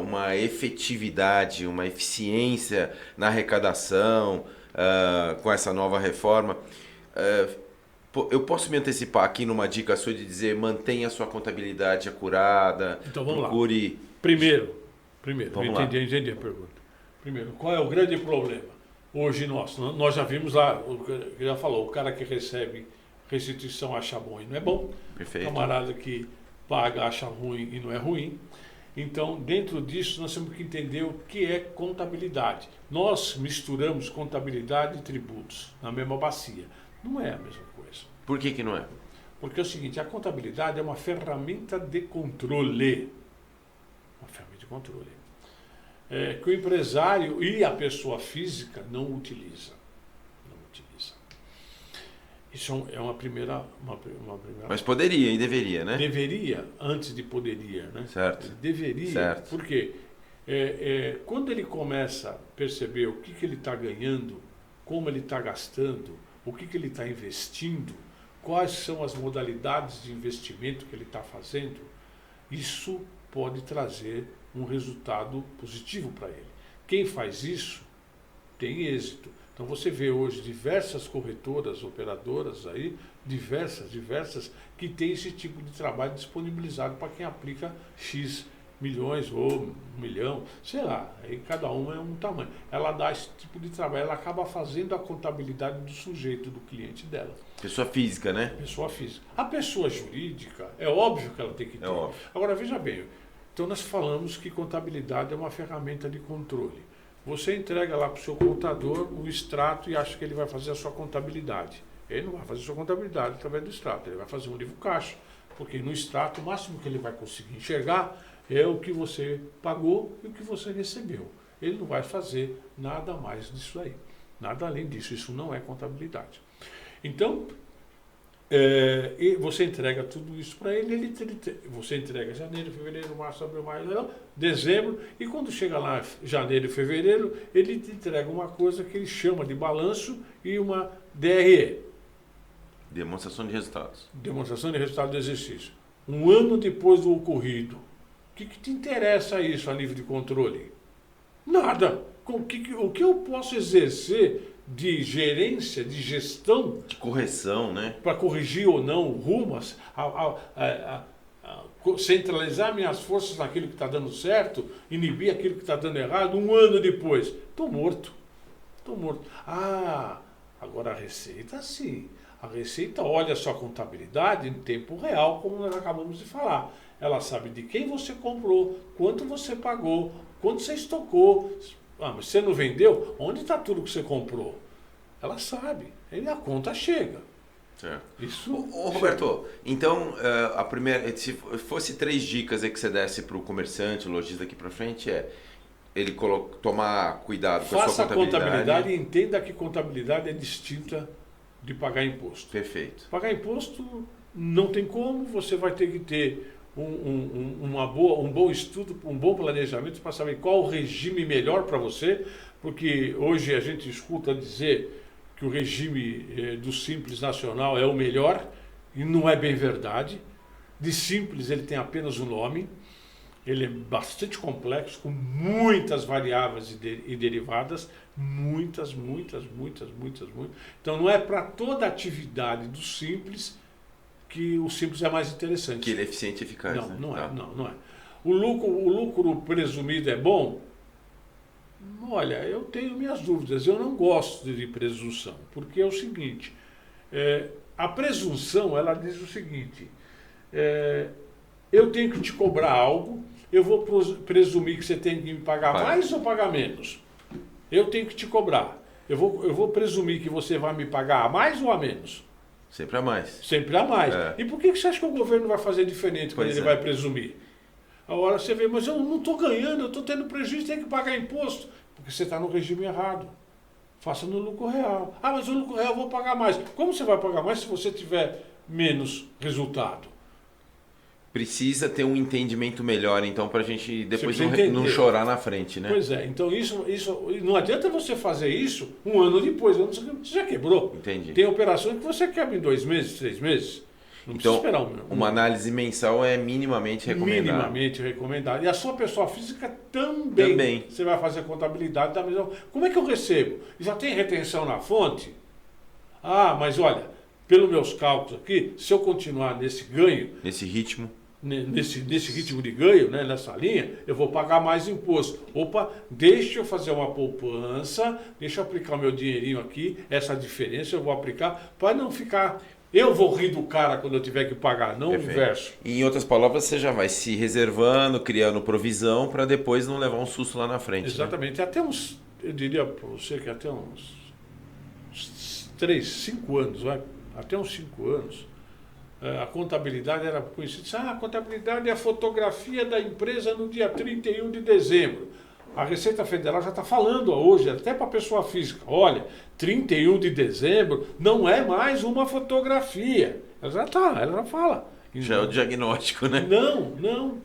B: uma efetividade, uma eficiência na arrecadação com essa nova reforma, eu posso me antecipar aqui numa dica sua de dizer mantenha a sua contabilidade acurada,
C: então, vamos
B: procure...
C: lá. Primeiro, entendi a pergunta. Primeiro, qual é o grande problema? Hoje nós já vimos lá, já falou, o cara que recebe restituição acha bom e não é bom.
B: Perfeito.
C: O camarada que paga acha ruim e não é ruim. Então, dentro disso, nós temos que entender o que é contabilidade. Nós misturamos contabilidade e tributos na mesma bacia. Não é a mesma coisa.
B: Por que não é?
C: Porque é o seguinte, a contabilidade é uma ferramenta de controle. Uma ferramenta de controle. Que o empresário e a pessoa física não utiliza. Isso é uma primeira...
B: Mas poderia e deveria, né?
C: Deveria, antes de poderia, né?
B: Certo.
C: Ele deveria, certo. Porque quando ele começa a perceber o que ele está ganhando, como ele está gastando, o que ele está investindo, quais são as modalidades de investimento que ele está fazendo, isso pode trazer um resultado positivo para ele. Quem faz isso tem êxito. Então você vê hoje diversas corretoras, operadoras aí, diversas, que tem esse tipo de trabalho disponibilizado para quem aplica X milhões ou 1 milhão, sei lá, aí cada uma é um tamanho. Ela dá esse tipo de trabalho, ela acaba fazendo a contabilidade do sujeito, do cliente dela.
B: Pessoa física, né?
C: Pessoa física. A pessoa jurídica, é óbvio que ela tem que ter. Agora, veja bem, então nós falamos que contabilidade é uma ferramenta de controle. Você entrega lá para o seu contador o extrato e acha que ele vai fazer a sua contabilidade. Ele não vai fazer a sua contabilidade através do extrato, ele vai fazer um livro caixa, porque no extrato o máximo que ele vai conseguir enxergar é o que você pagou e o que você recebeu. Ele não vai fazer nada mais disso aí, nada além disso. Isso não é contabilidade. Então, e você entrega tudo isso para ele, você entrega janeiro, fevereiro, março, abril, maio, dezembro, e quando chega lá janeiro e fevereiro, ele te entrega uma coisa que ele chama de balanço e uma DRE.
B: Demonstração de resultados.
C: Demonstração de resultado do exercício. Um ano depois do ocorrido. O que te interessa isso a nível de controle? Nada. O que eu posso exercer de gerência, de gestão...
B: De correção, né?
C: Para corrigir ou não rumos, centralizar minhas forças naquilo que está dando certo, inibir aquilo que está dando errado, um ano depois. Estou morto. Ah, agora a Receita sim. A Receita olha a sua contabilidade em tempo real, como nós acabamos de falar. Ela sabe de quem você comprou, quanto você pagou, quanto você estocou. Ah, mas você não vendeu? Onde está tudo que você comprou? Ela sabe. E a conta chega.
B: Certo.
C: Isso.
B: Ô, Roberto, então, a primeira, se fosse 3 dicas aí que você desse para o comerciante, o lojista daqui para frente, ele tomar cuidado com a sua contabilidade. Faça a contabilidade
C: e entenda que contabilidade é distinta de pagar imposto.
B: Perfeito.
C: Pagar imposto não tem como, você vai ter que ter um bom estudo, um bom planejamento para saber qual o regime melhor para você, porque hoje a gente escuta dizer que o regime do Simples Nacional é o melhor, e não é bem verdade. De Simples ele tem apenas um nome, ele é bastante complexo, com muitas variáveis e derivadas, muitas. Então não é para toda a atividade do Simples que o Simples é mais interessante.
B: Que ele é eficiente e eficaz.
C: Não é. O lucro presumido é bom? Olha, eu tenho minhas dúvidas, eu não gosto de presunção, porque é o seguinte, a presunção, ela diz o seguinte, eu tenho que te cobrar algo, eu vou presumir que você tem que me pagar mais ou pagar menos? Eu tenho que te cobrar, eu vou presumir que você vai me pagar a mais ou a menos?
B: Sempre a mais.
C: Sempre a mais. E por que você acha que o governo vai fazer diferente quando ele vai presumir? Agora você vê, mas eu não estou ganhando, eu estou tendo prejuízo, tenho que pagar imposto. Porque você está no regime errado. Faça no lucro real. Ah, mas no lucro real eu vou pagar mais. Como você vai pagar mais se você tiver menos resultado?
B: Precisa ter um entendimento melhor, então, para a gente depois não chorar na frente, né?
C: Pois é, então isso não adianta você fazer isso um ano depois, você já quebrou.
B: Entendi.
C: Tem operações que você quebra em 2 meses, 3 meses. Não
B: então,
C: precisa esperar
B: uma análise mensal é minimamente recomendada.
C: Minimamente recomendada. E a sua pessoa física também. Você vai fazer contabilidade da mesma. Como é que eu recebo? Já tem retenção na fonte? Ah, mas olha, pelos meus cálculos aqui, se eu continuar nesse ganho...
B: Nesse ritmo.
C: Nesse ritmo de ganho, né, nessa linha, eu vou pagar mais imposto. Opa, deixa eu fazer uma poupança, deixa eu aplicar o meu dinheirinho aqui, essa diferença eu vou aplicar para não ficar... Eu vou rir do cara quando eu tiver que pagar, não o inverso.
B: E em outras palavras, você já vai se reservando, criando provisão para depois não levar um susto lá na frente.
C: Exatamente. Né? Até uns, eu diria para você que até uns 3, 5 anos, vai, até uns 5 anos, a contabilidade era conhecida. A contabilidade é a fotografia da empresa no dia 31 de dezembro. A Receita Federal já está falando hoje, até para a pessoa física, olha, 31 de dezembro não é mais uma fotografia. Ela já fala.
B: Já é o diagnóstico, né?
C: Não.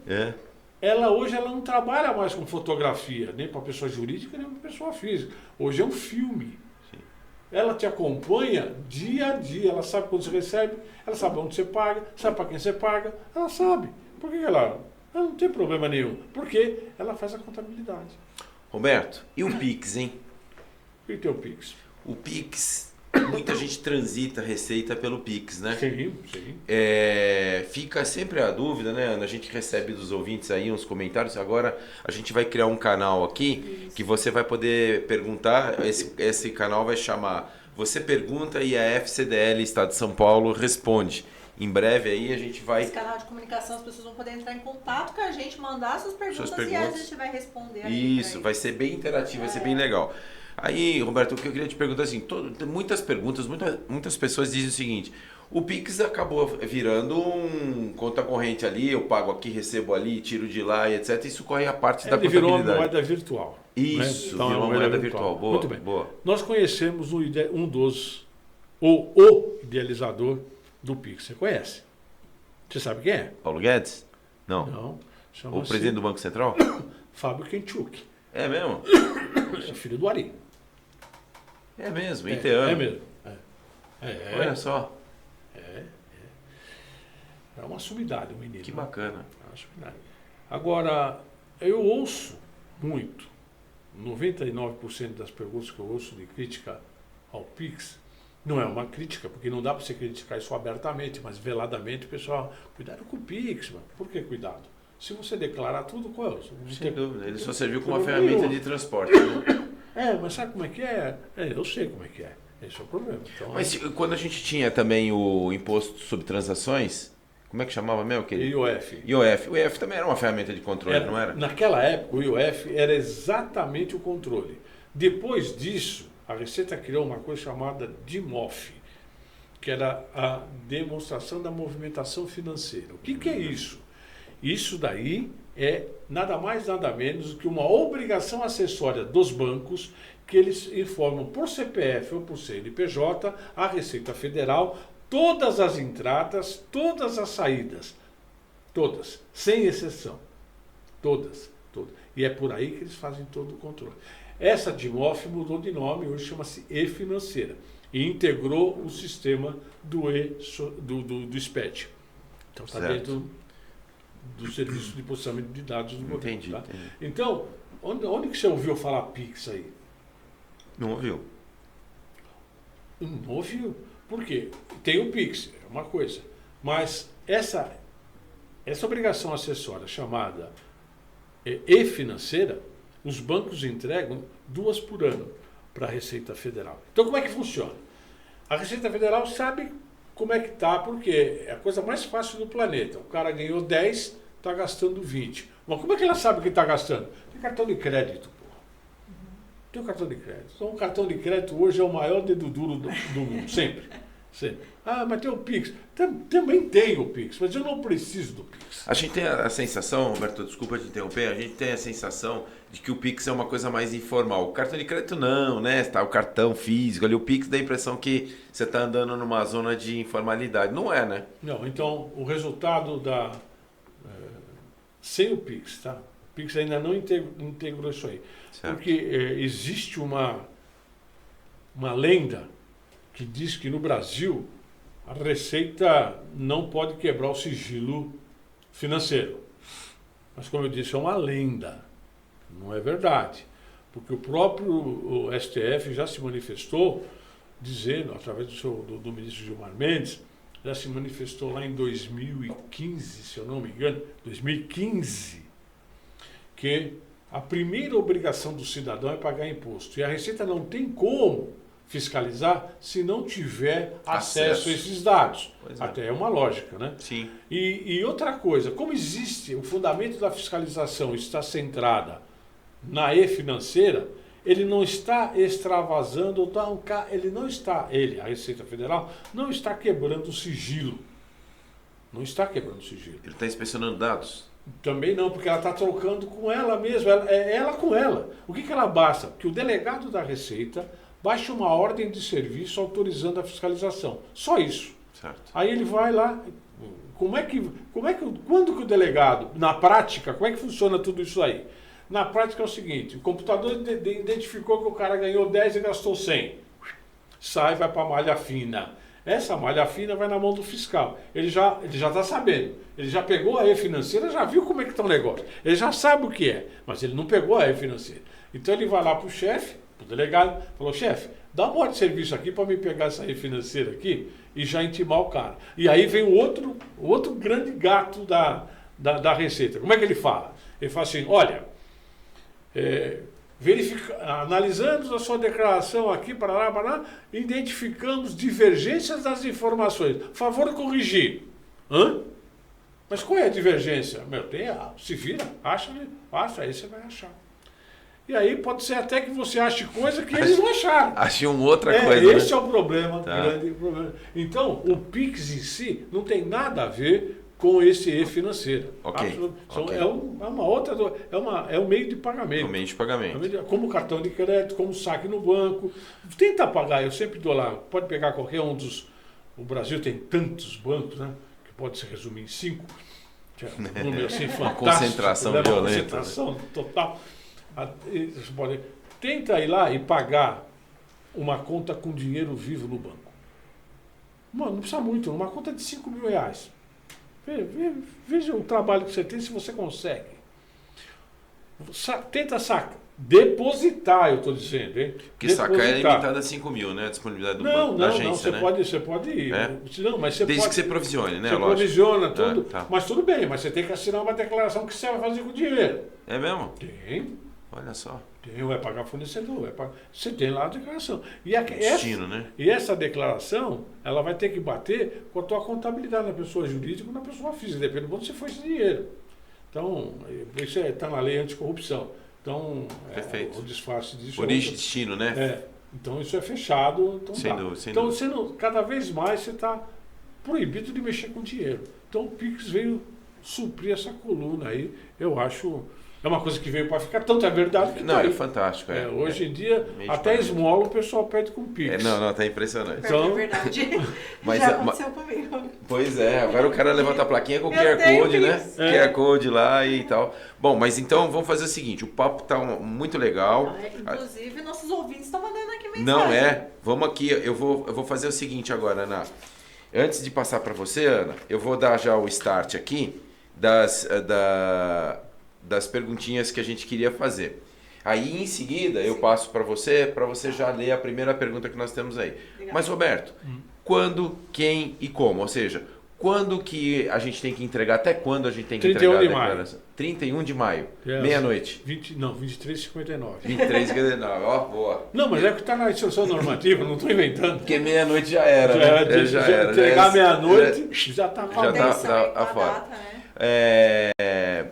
C: Ela hoje não trabalha mais com fotografia, nem para pessoa jurídica, nem para pessoa física. Hoje é um filme. Sim. Ela te acompanha dia a dia, ela sabe quando você recebe, ela sabe onde você paga, sabe para quem você paga, ela sabe. Por que ela não tem problema nenhum? Porque ela faz a contabilidade.
B: Roberto, e o Pix, hein?
C: O que é o Pix?
B: O Pix, muita gente transita a receita pelo Pix, né?
C: Sim.
B: Fica sempre a dúvida, né, Ana? A gente recebe dos ouvintes aí uns comentários. Agora a gente vai criar um canal aqui que você vai poder perguntar. Esse canal vai chamar Você Pergunta e a FCDL Estado de São Paulo responde. Em breve aí a gente vai...
A: Esse canal de comunicação, as pessoas vão poder entrar em contato com a gente, mandar suas perguntas e a gente vai responder.
B: Isso, vai ser bem interativo, vai ser bem legal. Aí, Roberto, o que eu queria te perguntar assim, muitas perguntas, muitas pessoas dizem o seguinte, o Pix acabou virando um conta corrente ali, eu pago aqui, recebo ali, tiro de lá e etc. Isso corre a parte da contabilidade.
C: Virou uma moeda virtual.
B: Isso,
C: né? Então,
B: virou uma moeda virtual. Boa,
C: muito bem.
B: Boa.
C: Nós conhecemos o idealizador do Pix. Você conhece? Você sabe quem é?
B: Paulo Guedes? Não. O presidente do Banco Central?
C: Fábio Kenchuk.
B: É mesmo?
C: É filho do Ari.
B: É mesmo, inteano.
C: É mesmo.
B: Olha só.
C: É uma sumidade o menino.
B: Que bacana.
C: É uma sumidade. Agora, eu ouço muito, 99% das perguntas que eu ouço de crítica ao Pix, não é uma crítica, porque não dá para você criticar isso abertamente, mas veladamente o pessoal, cuidado com o Pix, mano. Por que cuidado? Se você declarar tudo, qual é?
B: Sem dúvida, ele só serviu como uma ferramenta de transporte. Né?
C: Mas sabe como é que é? Eu sei como é que é. Esse é o problema. Então,
B: Mas quando a gente tinha também o imposto sobre transações, como é que chamava mesmo?
C: IOF.
B: IOF. O IOF também era uma ferramenta de controle, não era?
C: Naquela época, o IOF era exatamente o controle. Depois disso, a Receita criou uma coisa chamada DIMOF, que era a demonstração da movimentação financeira. O que é isso? Isso daí é nada mais, nada menos do que uma obrigação acessória dos bancos que eles informam por CPF ou por CNPJ à Receita Federal todas as entradas, todas as saídas. Todas, sem exceção. Todas. E é por aí que eles fazem todo o controle. Essa DIMOF mudou de nome, hoje chama-se E-Financeira, e integrou o sistema do SPED. Então está dentro do Serviço de Processamento de Dados do governo.
B: Entendi.
C: Então, onde que você ouviu falar Pix aí?
B: Não ouviu.
C: Não ouviu. Por quê? Tem o Pix, é uma coisa. Mas essa obrigação acessória chamada E-Financeira, os bancos entregam 2 por ano para a Receita Federal. Então, como é que funciona? A Receita Federal sabe como é que está, porque é a coisa mais fácil do planeta. O cara ganhou 10, está gastando 20. Mas como é que ela sabe que está gastando? Tem cartão de crédito, porra. Tem o cartão de crédito. Então, o cartão de crédito hoje é o maior dedo duro do mundo, sempre. Mas tem o Pix. Também tem o Pix, mas eu não preciso do Pix.
B: A gente tem a sensação, Roberto, desculpa te interromper, a gente tem a sensação de que o Pix é uma coisa mais informal. O cartão de crédito não, né? Tá o cartão físico ali, o Pix dá a impressão que você está andando numa zona de informalidade. Não é, né?
C: Não, então o resultado sem o Pix, tá? O Pix ainda não integrou isso aí.
B: Certo.
C: Porque existe uma lenda que diz que no Brasil a Receita não pode quebrar o sigilo financeiro. Mas, como eu disse, é uma lenda. Não é verdade. Porque o próprio STF já se manifestou dizendo, através do ministro Gilmar Mendes, já se manifestou lá em 2015, se eu não me engano, 2015, que a primeira obrigação do cidadão é pagar imposto. E a Receita não tem como fiscalizar se não tiver acesso a esses dados. Até é uma lógica, né?
B: Sim.
C: E outra coisa, como existe, o fundamento da fiscalização está centrada na E-Financeira, ele não está extravasando, a Receita Federal, não está quebrando o sigilo. Não está quebrando o sigilo.
B: Ele está inspecionando dados?
C: Também não, porque ela está trocando com ela mesma, ela com ela. O que ela basta? Que o delegado da Receita baixe uma ordem de serviço autorizando a fiscalização. Só isso.
B: Certo.
C: Aí ele vai lá. Quando que o delegado, na prática, como é que funciona tudo isso aí? Na prática é o seguinte, o computador identificou que o cara ganhou 10 e gastou 100. Sai, vai para a malha fina. Essa malha fina vai na mão do fiscal. Ele já está sabendo. Ele já pegou a E-Financeira, já viu como é que está o negócio. Ele já sabe o que é, mas ele não pegou a E-Financeira. Então ele vai lá para o chefe, para o delegado, falou, chefe, dá uma hora de serviço aqui para me pegar essa E-Financeira aqui e já intimar o cara. E aí vem o outro grande gato da Receita. Como é que ele fala? Ele fala assim, olha, analisando a sua declaração aqui, para lá, identificamos divergências das informações. Favor corrigir. Hã? Mas qual é a divergência? Se vira, acha, aí você vai achar. E aí pode ser até que você ache coisa que eles não acharam.
B: Achei uma outra coisa.
C: Esse
B: né?
C: é o problema,
B: Tá.
C: grande problema. Então, o Pix em si não tem nada a ver com esse E-Financeira.
B: Ok.
C: É uma outra, é um meio de pagamento.
B: O meio de pagamento.
C: Como cartão de crédito, como saque no banco. Tenta pagar, eu sempre dou lá, pode pegar qualquer um dos... O Brasil tem tantos bancos, né? Que pode se resumir em 5. Que é um número assim fantástico.
B: Concentração
C: né?
B: violenta.
C: Concentração total. Tenta ir lá e pagar uma conta com dinheiro vivo no banco. Mano, não precisa muito, uma conta de 5 mil reais. Veja o trabalho que você tem, se você consegue. Tenta sacar. Depositar, eu estou dizendo, hein?
B: Porque sacar é limitado a 5 mil, né? A disponibilidade da agência,
C: não,
B: né?
C: você pode ir.
B: É?
C: Não, mas você
B: Desde
C: pode,
B: que você provisione, né?
C: você
B: Lógico.
C: provisiona tudo,
B: Tá.
C: mas tudo bem, mas você tem que assinar uma declaração que você vai fazer com o dinheiro.
B: É mesmo?
C: Tem.
B: Olha só.
C: Vai pagar fornecedor, você tem lá a declaração.
B: Destino, né?
C: E essa declaração, ela vai ter que bater com a tua contabilidade na pessoa jurídica ou na pessoa física, depende de onde você foi esse dinheiro. Então, isso está na lei anticorrupção. Então,
B: Perfeito.
C: o disfarce disso...
B: Origem e destino, né?
C: Então, isso é fechado. Então,
B: Sem dúvida.
C: então você cada vez mais você está proibido de mexer com dinheiro. Então, o Pix veio suprir essa coluna aí. Eu acho... É uma coisa que veio para ficar, tanto é verdade que
B: Não,
C: tá aí.
B: é fantástico.
C: Hoje em dia,
B: Meio
C: até
B: de
C: esmola o pessoal pede com Pix.
B: tá impressionante.
C: Então-
A: É verdade.
B: Mas,
A: Já aconteceu comigo.
B: Pois é, agora o cara levanta a plaquinha com
A: Eu
B: QR
A: tenho
B: Code, né?
A: Pix.
B: QR Code lá e tal. Bom, mas então vamos fazer o seguinte, o papo tá muito legal.
A: Inclusive, nossos ouvintes estão mandando aqui mensagem.
B: Não é? Vamos aqui, eu vou fazer o seguinte agora, Ana. Antes de passar para você, Ana, eu vou dar já o start aqui das perguntinhas que a gente queria fazer. Aí, em seguida, eu passo para você já ler a primeira pergunta que nós temos aí.
A: Legal.
B: Mas, Roberto, quando, quem e como? Ou seja, quando que a gente tem que entregar? Até quando a gente tem que
C: 31
B: entregar a
C: de maio.
B: declaração? 31 de maio,
C: Yes.
B: meia-noite.
C: 23h59.
B: 23h59, ó, boa.
C: Não, mas é que está na instrução normativa, não estou inventando.
B: Porque meia-noite já era, né?
C: Já era. Entregar meia-noite, já está
B: já tá-
A: Atenção aí com a
B: fora.
A: data, né?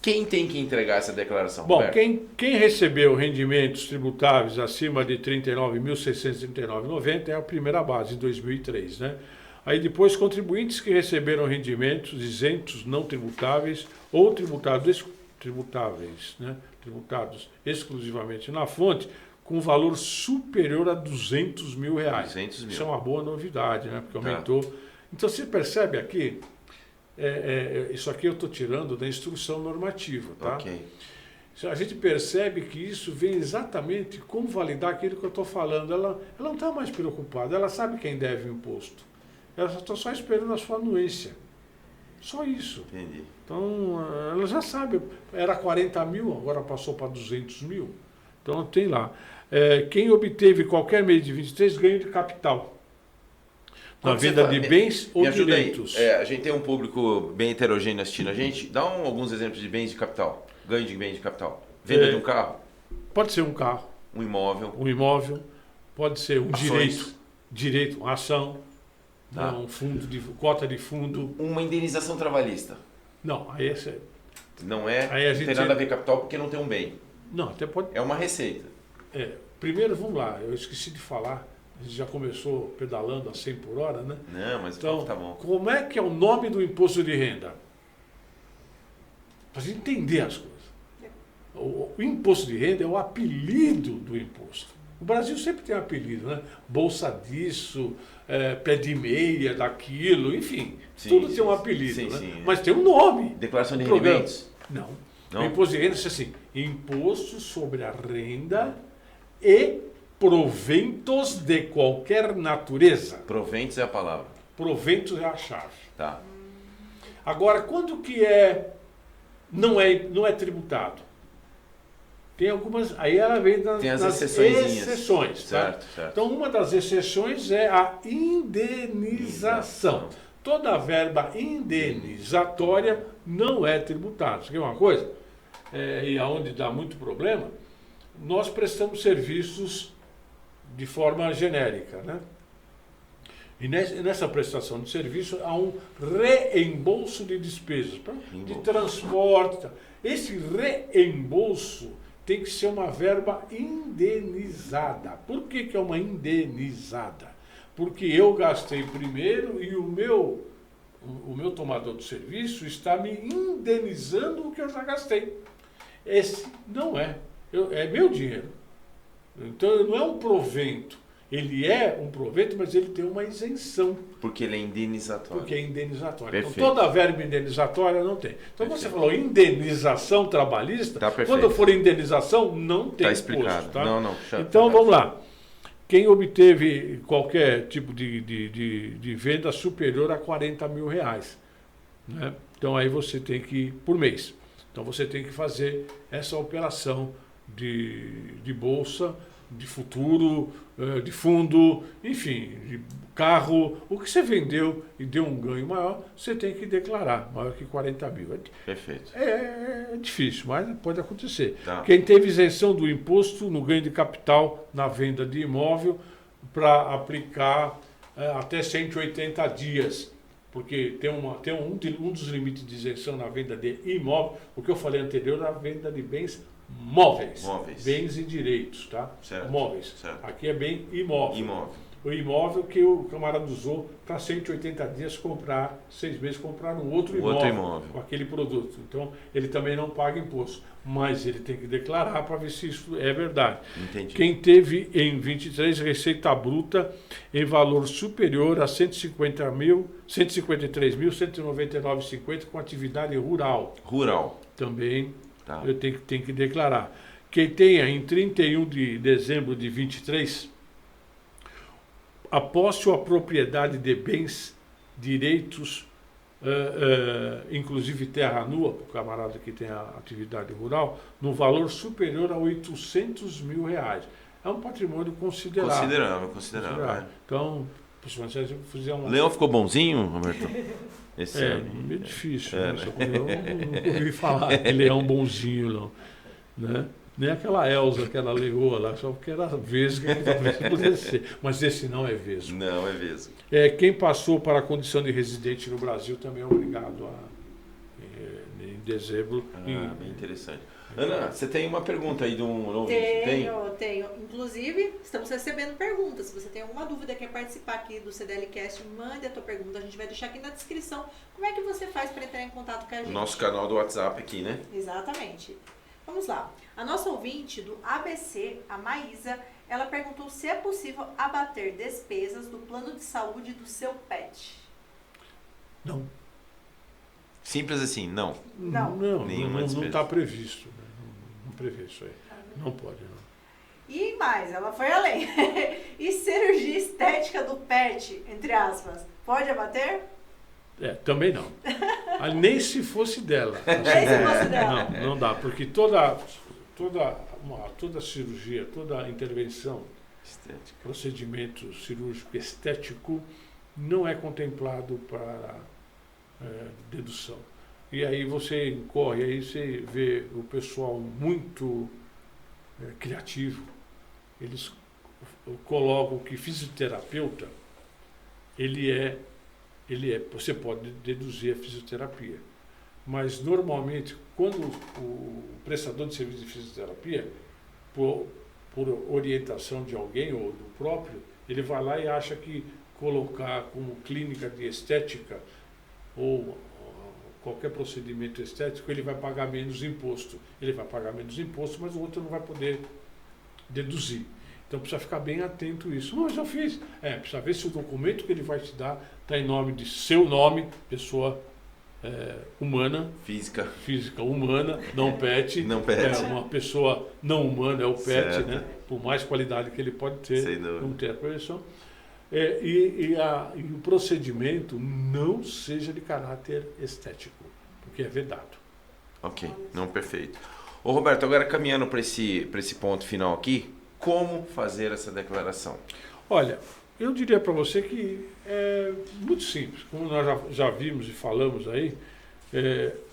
B: Quem tem que entregar essa declaração,
C: Bom,
B: Roberto?
C: quem recebeu rendimentos tributáveis acima de R$ 39.639,90 é a primeira base, em 2003, né? Aí depois, contribuintes que receberam rendimentos isentos não tributáveis ou tributados exclusivamente na fonte, com valor superior a R$200 mil.
B: 200 mil.
C: Isso é uma boa novidade, né? Porque
B: Tá.
C: aumentou. Então, você percebe aqui, isso aqui eu estou tirando da instrução normativa, tá?
B: Ok.
C: A gente percebe que isso vem exatamente como validar aquilo que eu estou falando. Ela não está mais preocupada, ela sabe quem deve o imposto. Ela está só esperando a sua anuência. Só isso.
B: Entendi.
C: Então, ela já sabe, era 40 mil, agora passou para 200 mil. Então, tem lá. Quem obteve qualquer mês de 23 ganho de capital. Na
B: Quando você
C: venda
B: fala-
C: de bens ou
B: Me ajuda aí.
C: direitos.
B: A gente tem um público bem heterogêneo assistindo a gente. Dá alguns exemplos de bens de capital. Ganho de bens de capital. Venda de um carro,
C: Pode ser um carro,
B: um imóvel.
C: um imóvel, pode ser um
B: Ações.
C: direito, uma ação,
B: Tá.
C: um fundo cota de fundo.
B: Uma indenização trabalhista.
C: Não, aí esse
B: Não
C: Aí a
B: não
C: gente-
B: tem nada a ver com capital porque não tem um bem.
C: não, até pode.
B: É uma receita.
C: Primeiro, vamos lá, eu esqueci de falar, a gente já começou pedalando a 100 por hora, né?
B: Não, mas
C: Então,
B: tá bom.
C: como é que é o nome do imposto de renda? Para a gente entender as coisas. O imposto de renda é o apelido do imposto. O Brasil sempre tem um apelido, né? Bolsa disso, pé de meia daquilo, enfim.
B: Sim,
C: tudo
B: sim,
C: tem um
B: sim.
C: apelido,
B: Sim,
C: né?
B: sim.
C: Mas tem um nome.
B: Declaração de
C: O programa-
B: rendimentos?
C: Não.
B: Não?
C: O imposto de renda diz assim, imposto sobre a renda e proventos de qualquer natureza.
B: Proventos é a palavra.
C: Proventos é a chave.
B: Tá.
C: Agora, quando que não é tributado? Tem algumas, aí ela vem
B: Tem as
C: nas
B: exceçõezinhas.
C: exceções. Tá?
B: Certo, certo.
C: Então, uma das exceções é a indenização. Toda verba indenizatória não é tributada. Isso aqui é uma coisa, e aonde dá muito problema, nós prestamos serviços de forma genérica, né? E nessa prestação de serviço há um reembolso de despesas, de
B: Reembolso.
C: transporte. Esse reembolso tem que ser uma verba indenizada. Por que é uma indenizada? Porque eu gastei primeiro e o meu tomador de serviço está me indenizando o que eu já gastei. Esse não é. É meu dinheiro. Então não é um provento. Ele é um provento, mas ele tem uma isenção,
B: Porque ele é indenizatório.
C: porque é indenizatório.
B: Perfeito.
C: Então toda verba indenizatória não tem. Então quando você falou indenização trabalhista,
B: Tá perfeito.
C: quando for indenização, não tem
B: Tá explicado.
C: imposto, tá?
B: Não.
C: Então vamos lá. Quem obteve qualquer tipo de venda superior a R$40 mil, né? Então aí você tem que, por mês. Então você tem que fazer essa operação de bolsa, de futuro, de fundo, enfim, de carro. O que você vendeu e deu um ganho maior, você tem que declarar, maior que 40 mil.
B: Perfeito.
C: É difícil, mas pode acontecer.
B: Tá.
C: Quem teve isenção do imposto no ganho de capital na venda de imóvel para aplicar até 180 dias. Porque tem um dos limites de isenção na venda de imóvel, o que eu falei anterior, na venda de bens móveis. Bens e direitos, tá?
B: Certo.
C: Móveis.
B: Certo.
C: Aqui é bem imóvel. O imóvel que o camarada usou para 180 dias comprar, 6 meses comprar um outro imóvel com aquele produto. Então, ele também não paga imposto, mas ele tem que declarar para ver se isso é verdade.
B: Entendi.
C: Quem teve em 23 receita bruta em valor superior a 153.199,50 com atividade rural. Também eu tenho que declarar. Quem tenha em 31 de dezembro de 23 a posse ou a propriedade de bens, direitos, inclusive terra nua, para o camarada que tem a atividade rural, no valor superior a R$800 mil. É um patrimônio considerável.
B: Considerável.
C: Então, se você fizer um...
B: Leão ficou bonzinho, Roberto? Esse
C: ano? Meio difícil. Né? Eu não ouvi falar que leão bonzinho, não. Né? Nem aquela Elza, aquela leoa lá, só porque era vesga que talvez pudesse ser. Mas esse não é vesgo.
B: Não é vesgo.
C: Quem passou para a condição de residente no Brasil também é obrigado em dezembro.
B: Bem interessante. Ana, você tem uma pergunta aí de um ouvinte?
A: Tenho. Inclusive, estamos recebendo perguntas. Se você tem alguma dúvida, quer participar aqui do CDLcast, mande a tua pergunta. A gente vai deixar aqui na descrição como é que você faz para entrar em contato com a gente.
B: Nosso canal do WhatsApp aqui, né?
A: Exatamente. Vamos lá. A nossa ouvinte do ABC, a Maísa, ela perguntou se é possível abater despesas do plano de saúde do seu pet.
C: Não.
B: Simples assim, não.
C: Não está previsto. Né? Não prevê isso aí. Não pode, não.
A: E mais, ela foi além. E cirurgia estética do pet, entre aspas, pode abater?
C: Também não. Nem se fosse dela. Não dá, porque toda cirurgia, toda intervenção, procedimento cirúrgico estético não é contemplado para dedução. E aí você incorre, aí você vê o pessoal muito criativo, eles colocam que fisioterapeuta, você pode deduzir a fisioterapia, mas normalmente quando o prestador de serviço de fisioterapia, por orientação de alguém ou do próprio, ele vai lá e acha que colocar como clínica de estética ou qualquer procedimento estético, ele vai pagar menos imposto. Ele vai pagar menos imposto, mas o outro não vai poder deduzir. Então precisa ficar bem atento a isso. Mas eu fiz. Precisa ver se o documento que ele vai te dar está em nome de seu nome, pessoa humana.
B: Física
C: humana, não pet.
B: Não pet.
C: Uma pessoa não humana é o pet,
B: certo.
C: Né? Por mais qualidade que ele pode ter, não ter a correção. E o procedimento não seja de caráter estético, porque é vedado.
B: Ok, não, perfeito. Ô Roberto, agora caminhando para esse ponto final aqui, como fazer essa declaração?
C: Olha, eu diria para você que é muito simples. Como nós já vimos e falamos aí,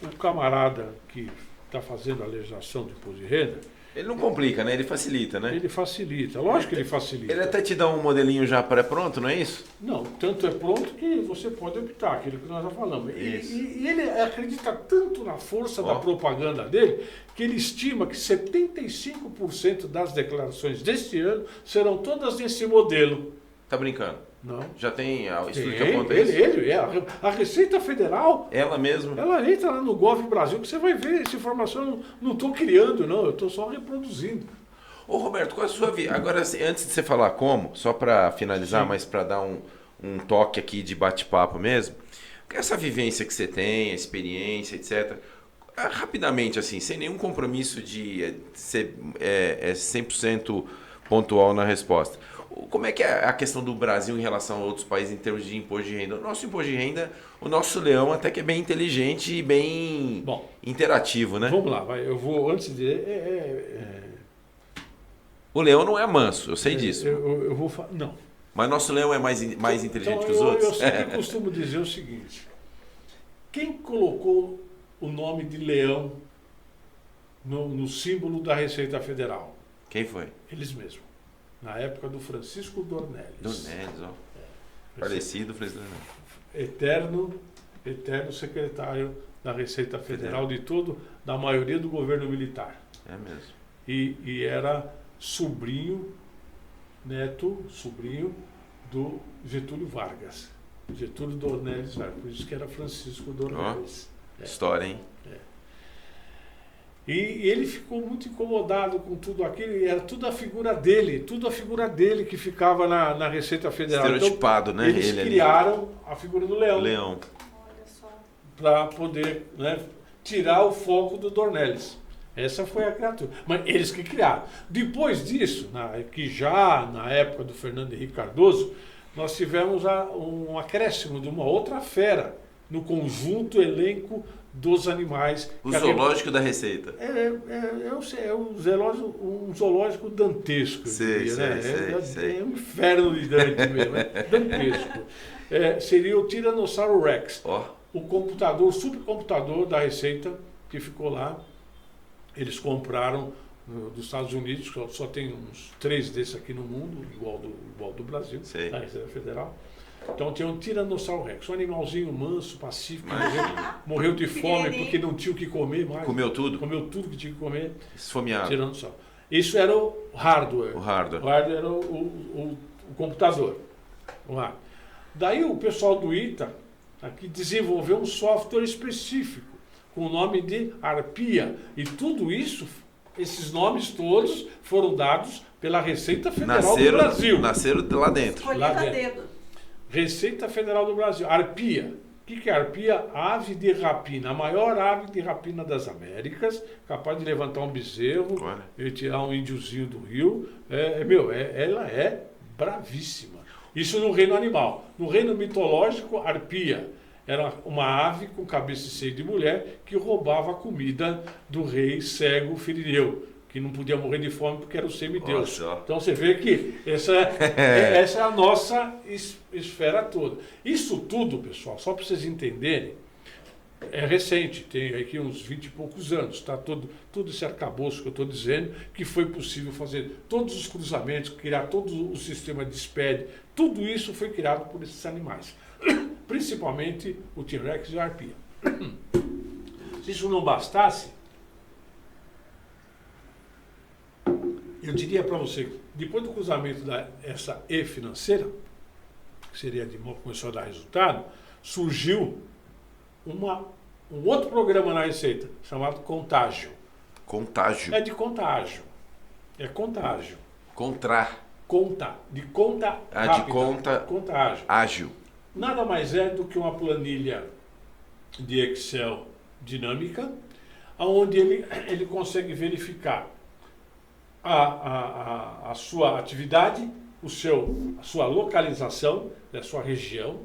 C: o camarada que está fazendo a legislação de imposto de renda,
B: ele não complica, né? Ele facilita, né?
C: Ele facilita, lógico que ele facilita.
B: Ele até te dá um modelinho já pré-pronto, não é isso?
C: Não, tanto é pronto que você pode optar, aquilo que nós já falamos. E ele acredita tanto na força da propaganda dele, que ele estima que 75% das declarações deste ano serão todas nesse modelo.
B: Tá brincando?
C: Não.
B: Já tem explica quanto é isso?
C: A Receita Federal.
B: Ela mesma?
C: Ela entra lá no Gov Brasil, que você vai ver essa informação. Não estou criando, não, eu estou só reproduzindo.
B: Ô Roberto, qual é a sua vida? Agora, antes de você falar como, só para finalizar, mas para dar um toque aqui de bate-papo mesmo, essa vivência que você tem, a experiência, etc., rapidamente, assim, sem nenhum compromisso de ser 100% pontual na resposta. como é que é a questão do Brasil em relação a outros países em termos de imposto de renda? O nosso imposto de renda, o nosso leão até que é bem inteligente e bem interativo, né?
C: Vamos lá, eu vou antes de...
B: O leão não é manso, eu sei disso.
C: Eu vou falar... Não.
B: Mas nosso leão é mais inteligente
C: então,
B: que os outros?
C: Eu sempre costumo dizer o seguinte. Quem colocou o nome de leão no símbolo da Receita Federal?
B: Quem foi?
C: Eles mesmos. Na época do Francisco Dornelles.
B: Dornelles, ó. Falecido Francisco
C: Dornelles. Eterno secretário da Receita Federal da maioria do governo militar.
B: É mesmo.
C: E era sobrinho do Getúlio Vargas. Getúlio Dornelles Vargas. Por isso que era Francisco Dornelles.
B: História, hein?
C: E ele ficou muito incomodado com tudo aquilo, e era tudo a figura dele que ficava na Receita Federal.
B: Estereotipado,
C: então,
B: né?
C: Eles criaram a figura do leão. Para poder tirar o foco do Dornelles. Essa foi a criatura. Mas eles que criaram. Depois disso, que já na época do Fernando Henrique Cardoso, nós tivemos um acréscimo de uma outra fera no conjunto elenco dos animais.
B: O zoológico da Receita.
C: Eu sei, é um zoológico dantesco.
B: Sei.
C: É um inferno de Dante mesmo, dantesco. Seria o Tiranossauro Rex. O supercomputador da Receita, que ficou lá. Eles compraram dos Estados Unidos, só tem uns 3 desses aqui no mundo, igual do Brasil, da Receita Federal. Então tinha um Tiranossauro Rex, um animalzinho manso, pacífico, morreu de fome porque não tinha o que comer mais.
B: Comeu tudo?
C: Comeu tudo que tinha que comer.
B: Esfomeado.
C: Tiranossauro. Isso era o hardware.
B: O hardware.
C: O hardware era o computador. O hardware. Daí o pessoal do ITA aqui desenvolveu um software específico, com o nome de Arpia. E tudo isso, esses nomes todos, foram dados pela Receita Federal do Brasil.
B: Nasceram lá dentro.
A: Escolhido a dedo.
C: Receita Federal do Brasil. Arpia. O que é Arpia? Ave de rapina. A maior ave de rapina das Américas, capaz de levantar um bezerro e tirar um índiozinho do rio. Ela é bravíssima. Isso no reino animal. No reino mitológico, Arpia era uma ave com cabeça e seio de mulher que roubava a comida do rei cego Firineu, que não podia morrer de fome porque era o semideus. Então você vê que essa é a nossa esfera toda. Isso tudo, pessoal, só para vocês entenderem, é recente, tem aqui uns 20 e poucos anos, tá? Todo esse arcabouço que eu estou dizendo, que foi possível fazer todos os cruzamentos, criar todo o sistema de SPED, tudo isso foi criado por esses animais, principalmente o T-Rex e a Arpia. Se isso não bastasse, eu diria para você que depois do cruzamento dessa E financeira, que seria de modo que começou a dar resultado, surgiu um outro programa na Receita, chamado Contágio.
B: Contágio?
C: É de contágio. É contágio. De conta rápida.
B: De conta
C: contágio.
B: Ágil.
C: Nada mais é do que uma planilha de Excel dinâmica, onde ele consegue verificar a sua atividade, a sua localização, da sua região.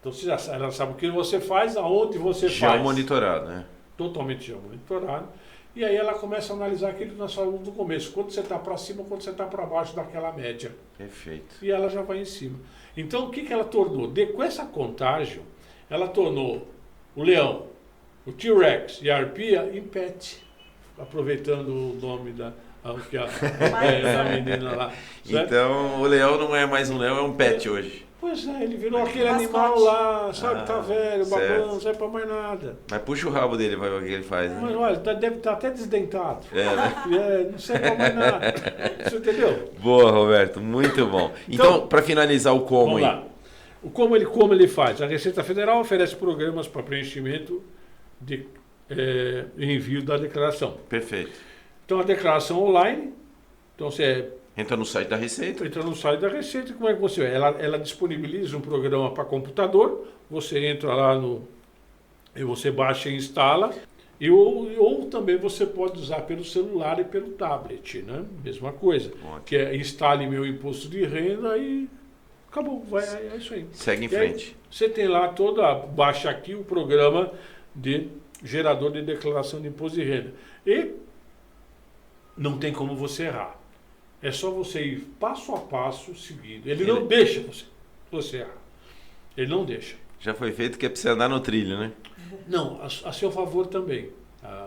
C: Então ela sabe o que você faz, aonde você faz.
B: Geomonitorado, né?
C: Totalmente geomonitorado. E aí ela começa a analisar aquilo que nós falamos no começo. Quando você está para cima, quando você está para baixo daquela média.
B: Perfeito.
C: E ela já vai em cima. Então o que ela tornou? Com essa contagem, ela tornou o leão, o T-Rex e a Arpia em pet. Aproveitando o nome da menina lá. Certo?
B: Então o leão não é mais um leão, é um pet hoje.
C: Pois é, ele virou aquele animal lá, sabe, tá velho, babão, não serve pra mais nada.
B: Mas puxa o rabo dele, vai ver o que ele faz, né?
C: Mas olha, deve estar até desdentado.
B: Né?
C: Não serve pra mais nada. Você entendeu?
B: Boa, Roberto, muito bom. Então para finalizar o como
C: vamos lá. O como ele faz? A Receita Federal oferece programas para preenchimento de envio da declaração.
B: Perfeito.
C: Então a declaração online, então você
B: entra no site da Receita.
C: Entra no site da Receita, como é que você... Ela disponibiliza um programa para computador, você entra lá e você baixa e instala, Ou também você pode usar pelo celular e pelo tablet, né? Mesma coisa.
B: Ótimo.
C: Que é instale meu imposto de renda e acabou, é isso aí.
B: Segue em
C: E aí,
B: frente.
C: você tem lá baixa aqui o programa de gerador de declaração de imposto de renda. E não tem como você errar. É só você ir passo a passo seguindo. Ele não deixa você errar. Ele não deixa.
B: Já foi feito que é pra você andar no trilho, né?
C: Não, a seu favor também.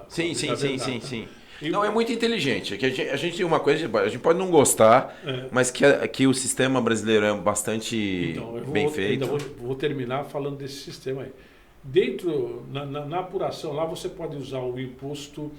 B: Sim. Não, é muito inteligente. É que a gente tem uma coisa, a gente pode não gostar, mas que o sistema brasileiro é bastante bem feito.
C: Ainda vou terminar falando desse sistema aí. Na apuração, lá você pode usar o imposto,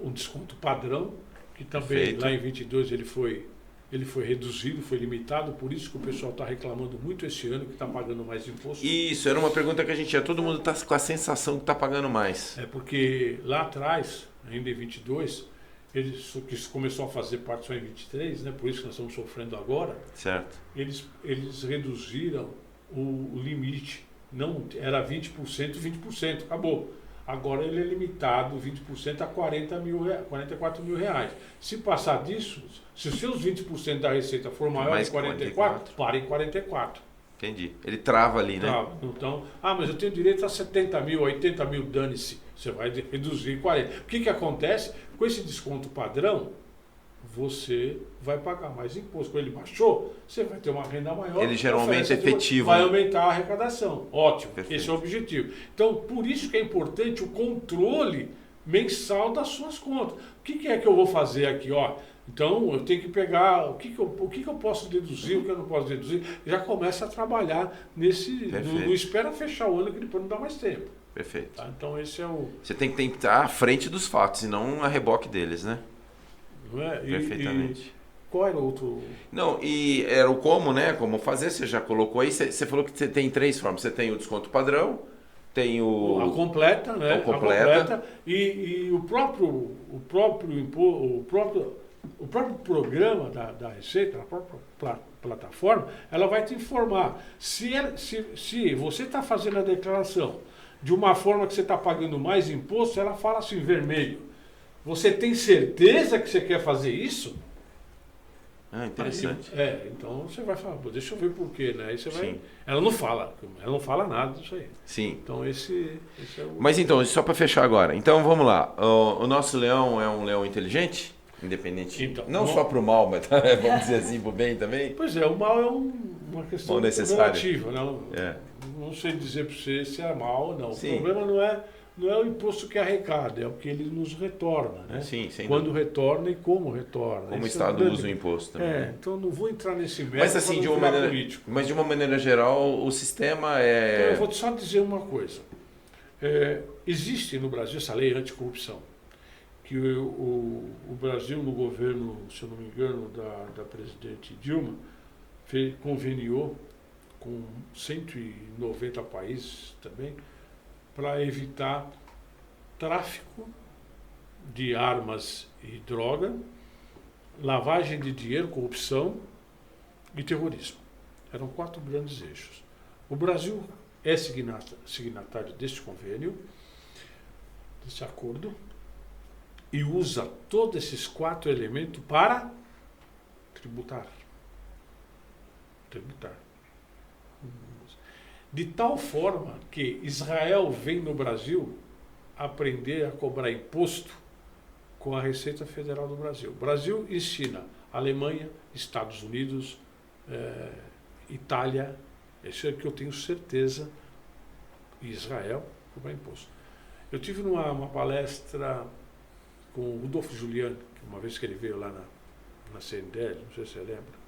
C: um desconto padrão, que também
B: Perfeito.
C: lá em 22 ele foi reduzido, foi limitado, por isso que o pessoal está reclamando muito esse ano que está pagando mais imposto.
B: Isso, era uma pergunta que a gente tinha. Todo mundo está com a sensação que está pagando mais.
C: É porque lá atrás, ainda em 22, que começou a fazer parte só em 23, né, por isso que nós estamos sofrendo agora,
B: Certo.
C: eles reduziram o limite. Não, era 20%, acabou. Agora ele é limitado 20% a 44 mil reais. Se passar disso, se os seus 20% da receita for maior
B: Mais
C: que 44, para em 44.
B: Entendi. Ele trava ali, né?
C: Trava. Então, mas eu tenho direito a 70 mil, 80 mil, dane-se. Você vai reduzir 40. O que acontece? Com esse desconto padrão, você vai pagar mais imposto. Quando ele baixou, você vai ter uma renda maior.
B: Ele geralmente é efetivo.
C: Vai aumentar a arrecadação. Ótimo,
B: Perfeito.
C: esse é o objetivo. Então, por isso que é importante o controle mensal das suas contas. O que é que eu vou fazer aqui? Então, eu tenho que pegar o que eu posso deduzir, o que eu não posso deduzir. Já começa a trabalhar nesse... Não espera fechar o ano, que depois não dá mais tempo.
B: Perfeito.
C: Tá? Então, esse é o...
B: Você tem que estar à frente dos fatos, e não a reboque deles, né?
C: Não é?
B: Perfeitamente.
C: Qual era o outro?
B: Não, e era o como, né? Como fazer, você já colocou aí. Você falou que você tem 3 formas. Você tem o desconto padrão, tem
C: A completa, né?
B: A completa.
C: E o próprio programa da Receita, a própria plataforma, ela vai te informar. Se você está fazendo a declaração de uma forma que você está pagando mais imposto, ela fala assim, vermelho. Você tem certeza que você quer fazer isso?
B: Interessante.
C: Então você vai falar, deixa eu ver por quê, né? Aí você vai.
B: Sim.
C: Ela não fala nada disso aí.
B: Sim.
C: Então esse é o.
B: Mas então, só para fechar agora. Então vamos lá. O nosso leão é um leão inteligente? Independente.
C: Então,
B: não só para o mal, mas vamos dizer assim, para o bem também?
C: Pois é, o mal é uma questão relativa, né? Não sei dizer para você se é mal ou não.
B: Sim.
C: O problema não é o imposto que arrecada, é o que ele nos retorna, né?
B: Sim, sem
C: Quando
B: dúvida.
C: retorna e como retorna.
B: Como o
C: Isso
B: Estado
C: é
B: usa o imposto também.
C: então não vou entrar nesse mérito.
B: Mas assim, de uma maneira geral, o sistema é...
C: Então, eu vou só dizer uma coisa. Existe no Brasil essa lei anticorrupção, que o Brasil, no governo, se eu não me engano, da presidente Dilma, conveniou com 190 países também, para evitar tráfico de armas e droga, lavagem de dinheiro, corrupção e terrorismo. Eram 4 grandes eixos. O Brasil é signatário deste convênio, desse acordo, e usa todos esses 4 elementos para tributar. De tal forma que Israel vem no Brasil aprender a cobrar imposto com a Receita Federal do Brasil. O Brasil ensina Alemanha, Estados Unidos, Itália, isso é que eu tenho certeza, e Israel, cobrar imposto. Eu tive uma palestra com o Rudolfo Giuliani, uma vez que ele veio lá na CNDL, não sei se você lembra.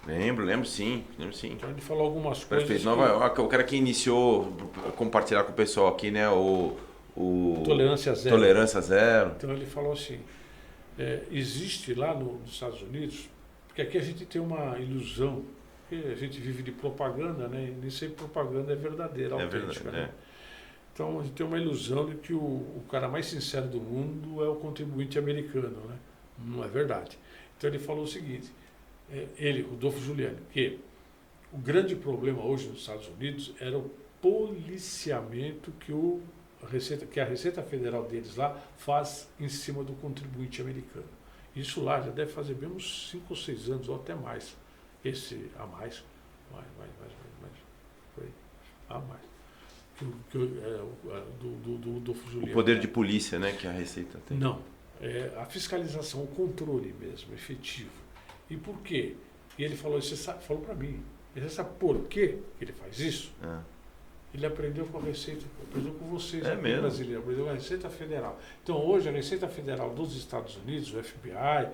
B: Lembro sim.
C: Então ele falou algumas coisas.
B: Perfeito. Nova York, o cara que iniciou, compartilhar com o pessoal aqui, né? O
C: Tolerância Zero.
B: Tolerância Zero.
C: Então ele falou assim, existe lá nos Estados Unidos, porque aqui a gente tem uma ilusão, porque a gente vive de propaganda, né? E nem sempre propaganda é verdadeira, autêntica.
B: Verdade,
C: né? Então a gente tem uma ilusão de que o cara mais sincero do mundo é o contribuinte americano, né? Não é verdade. Então ele falou o seguinte, Rodolfo Giuliani, que o grande problema hoje nos Estados Unidos era o policiamento que o que a Receita Federal deles lá faz em cima do contribuinte americano. Isso lá já deve fazer bem uns 5 ou 6 anos, ou até mais. Esse a mais. Foi a mais. Do Juliano.
B: O poder de polícia, né, que a Receita tem.
C: Não. É a fiscalização, o controle mesmo, efetivo. E por quê? E ele falou, falou para mim, você sabe por quê que ele faz isso? Ele aprendeu com a Receita, aprendeu com vocês, brasileiro, aprendeu com a Receita Federal. Então hoje a Receita Federal dos Estados Unidos, o FBI,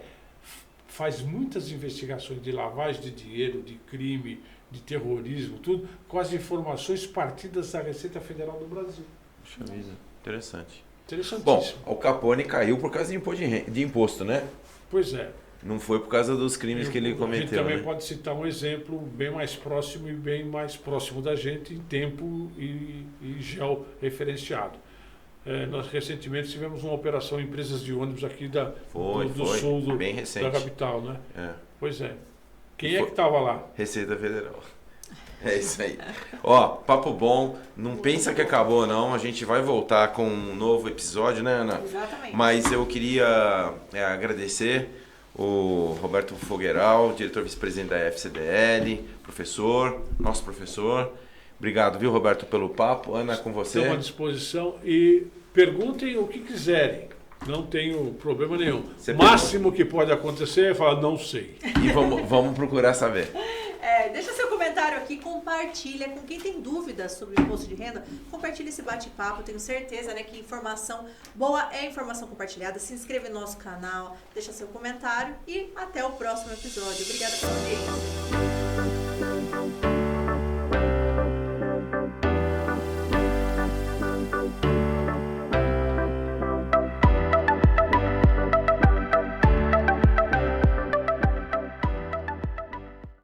C: faz muitas investigações de lavagem de dinheiro, de crime, de terrorismo, tudo, com as informações partidas da Receita Federal do Brasil.
B: Puxa vida, interessante.
C: Interessantíssimo.
B: Bom, o Capone caiu por causa de imposto, né?
C: Pois é.
B: Não foi por causa dos crimes que ele cometeu.
C: A gente também
B: né?
C: pode citar um exemplo bem mais próximo e bem mais próximo da gente em tempo e georreferenciado. Nós recentemente tivemos uma operação em empresas de ônibus aqui do sul
B: bem recente.
C: da capital, né? Pois é. Quem é que estava lá?
B: Receita Federal. É isso aí. Ó, papo bom. Não pensa que acabou, não. A gente vai voltar com um novo episódio, né, Ana?
A: Exatamente.
B: Mas eu queria agradecer o Roberto Fogueral, diretor vice-presidente da FCDL, nosso professor. Obrigado, viu, Roberto, pelo papo. Ana, com você.
C: Estamos à disposição e perguntem o que quiserem. Não tenho problema nenhum. O máximo que pode acontecer é falar, não sei.
B: E vamos procurar saber.
A: Deixa seu comentário aqui, compartilha com quem tem dúvidas sobre o imposto de renda, compartilha esse bate-papo, tenho certeza, né, que informação boa é informação compartilhada. Se inscreve no nosso canal, deixa seu comentário e até o próximo episódio. Obrigada pela audiência.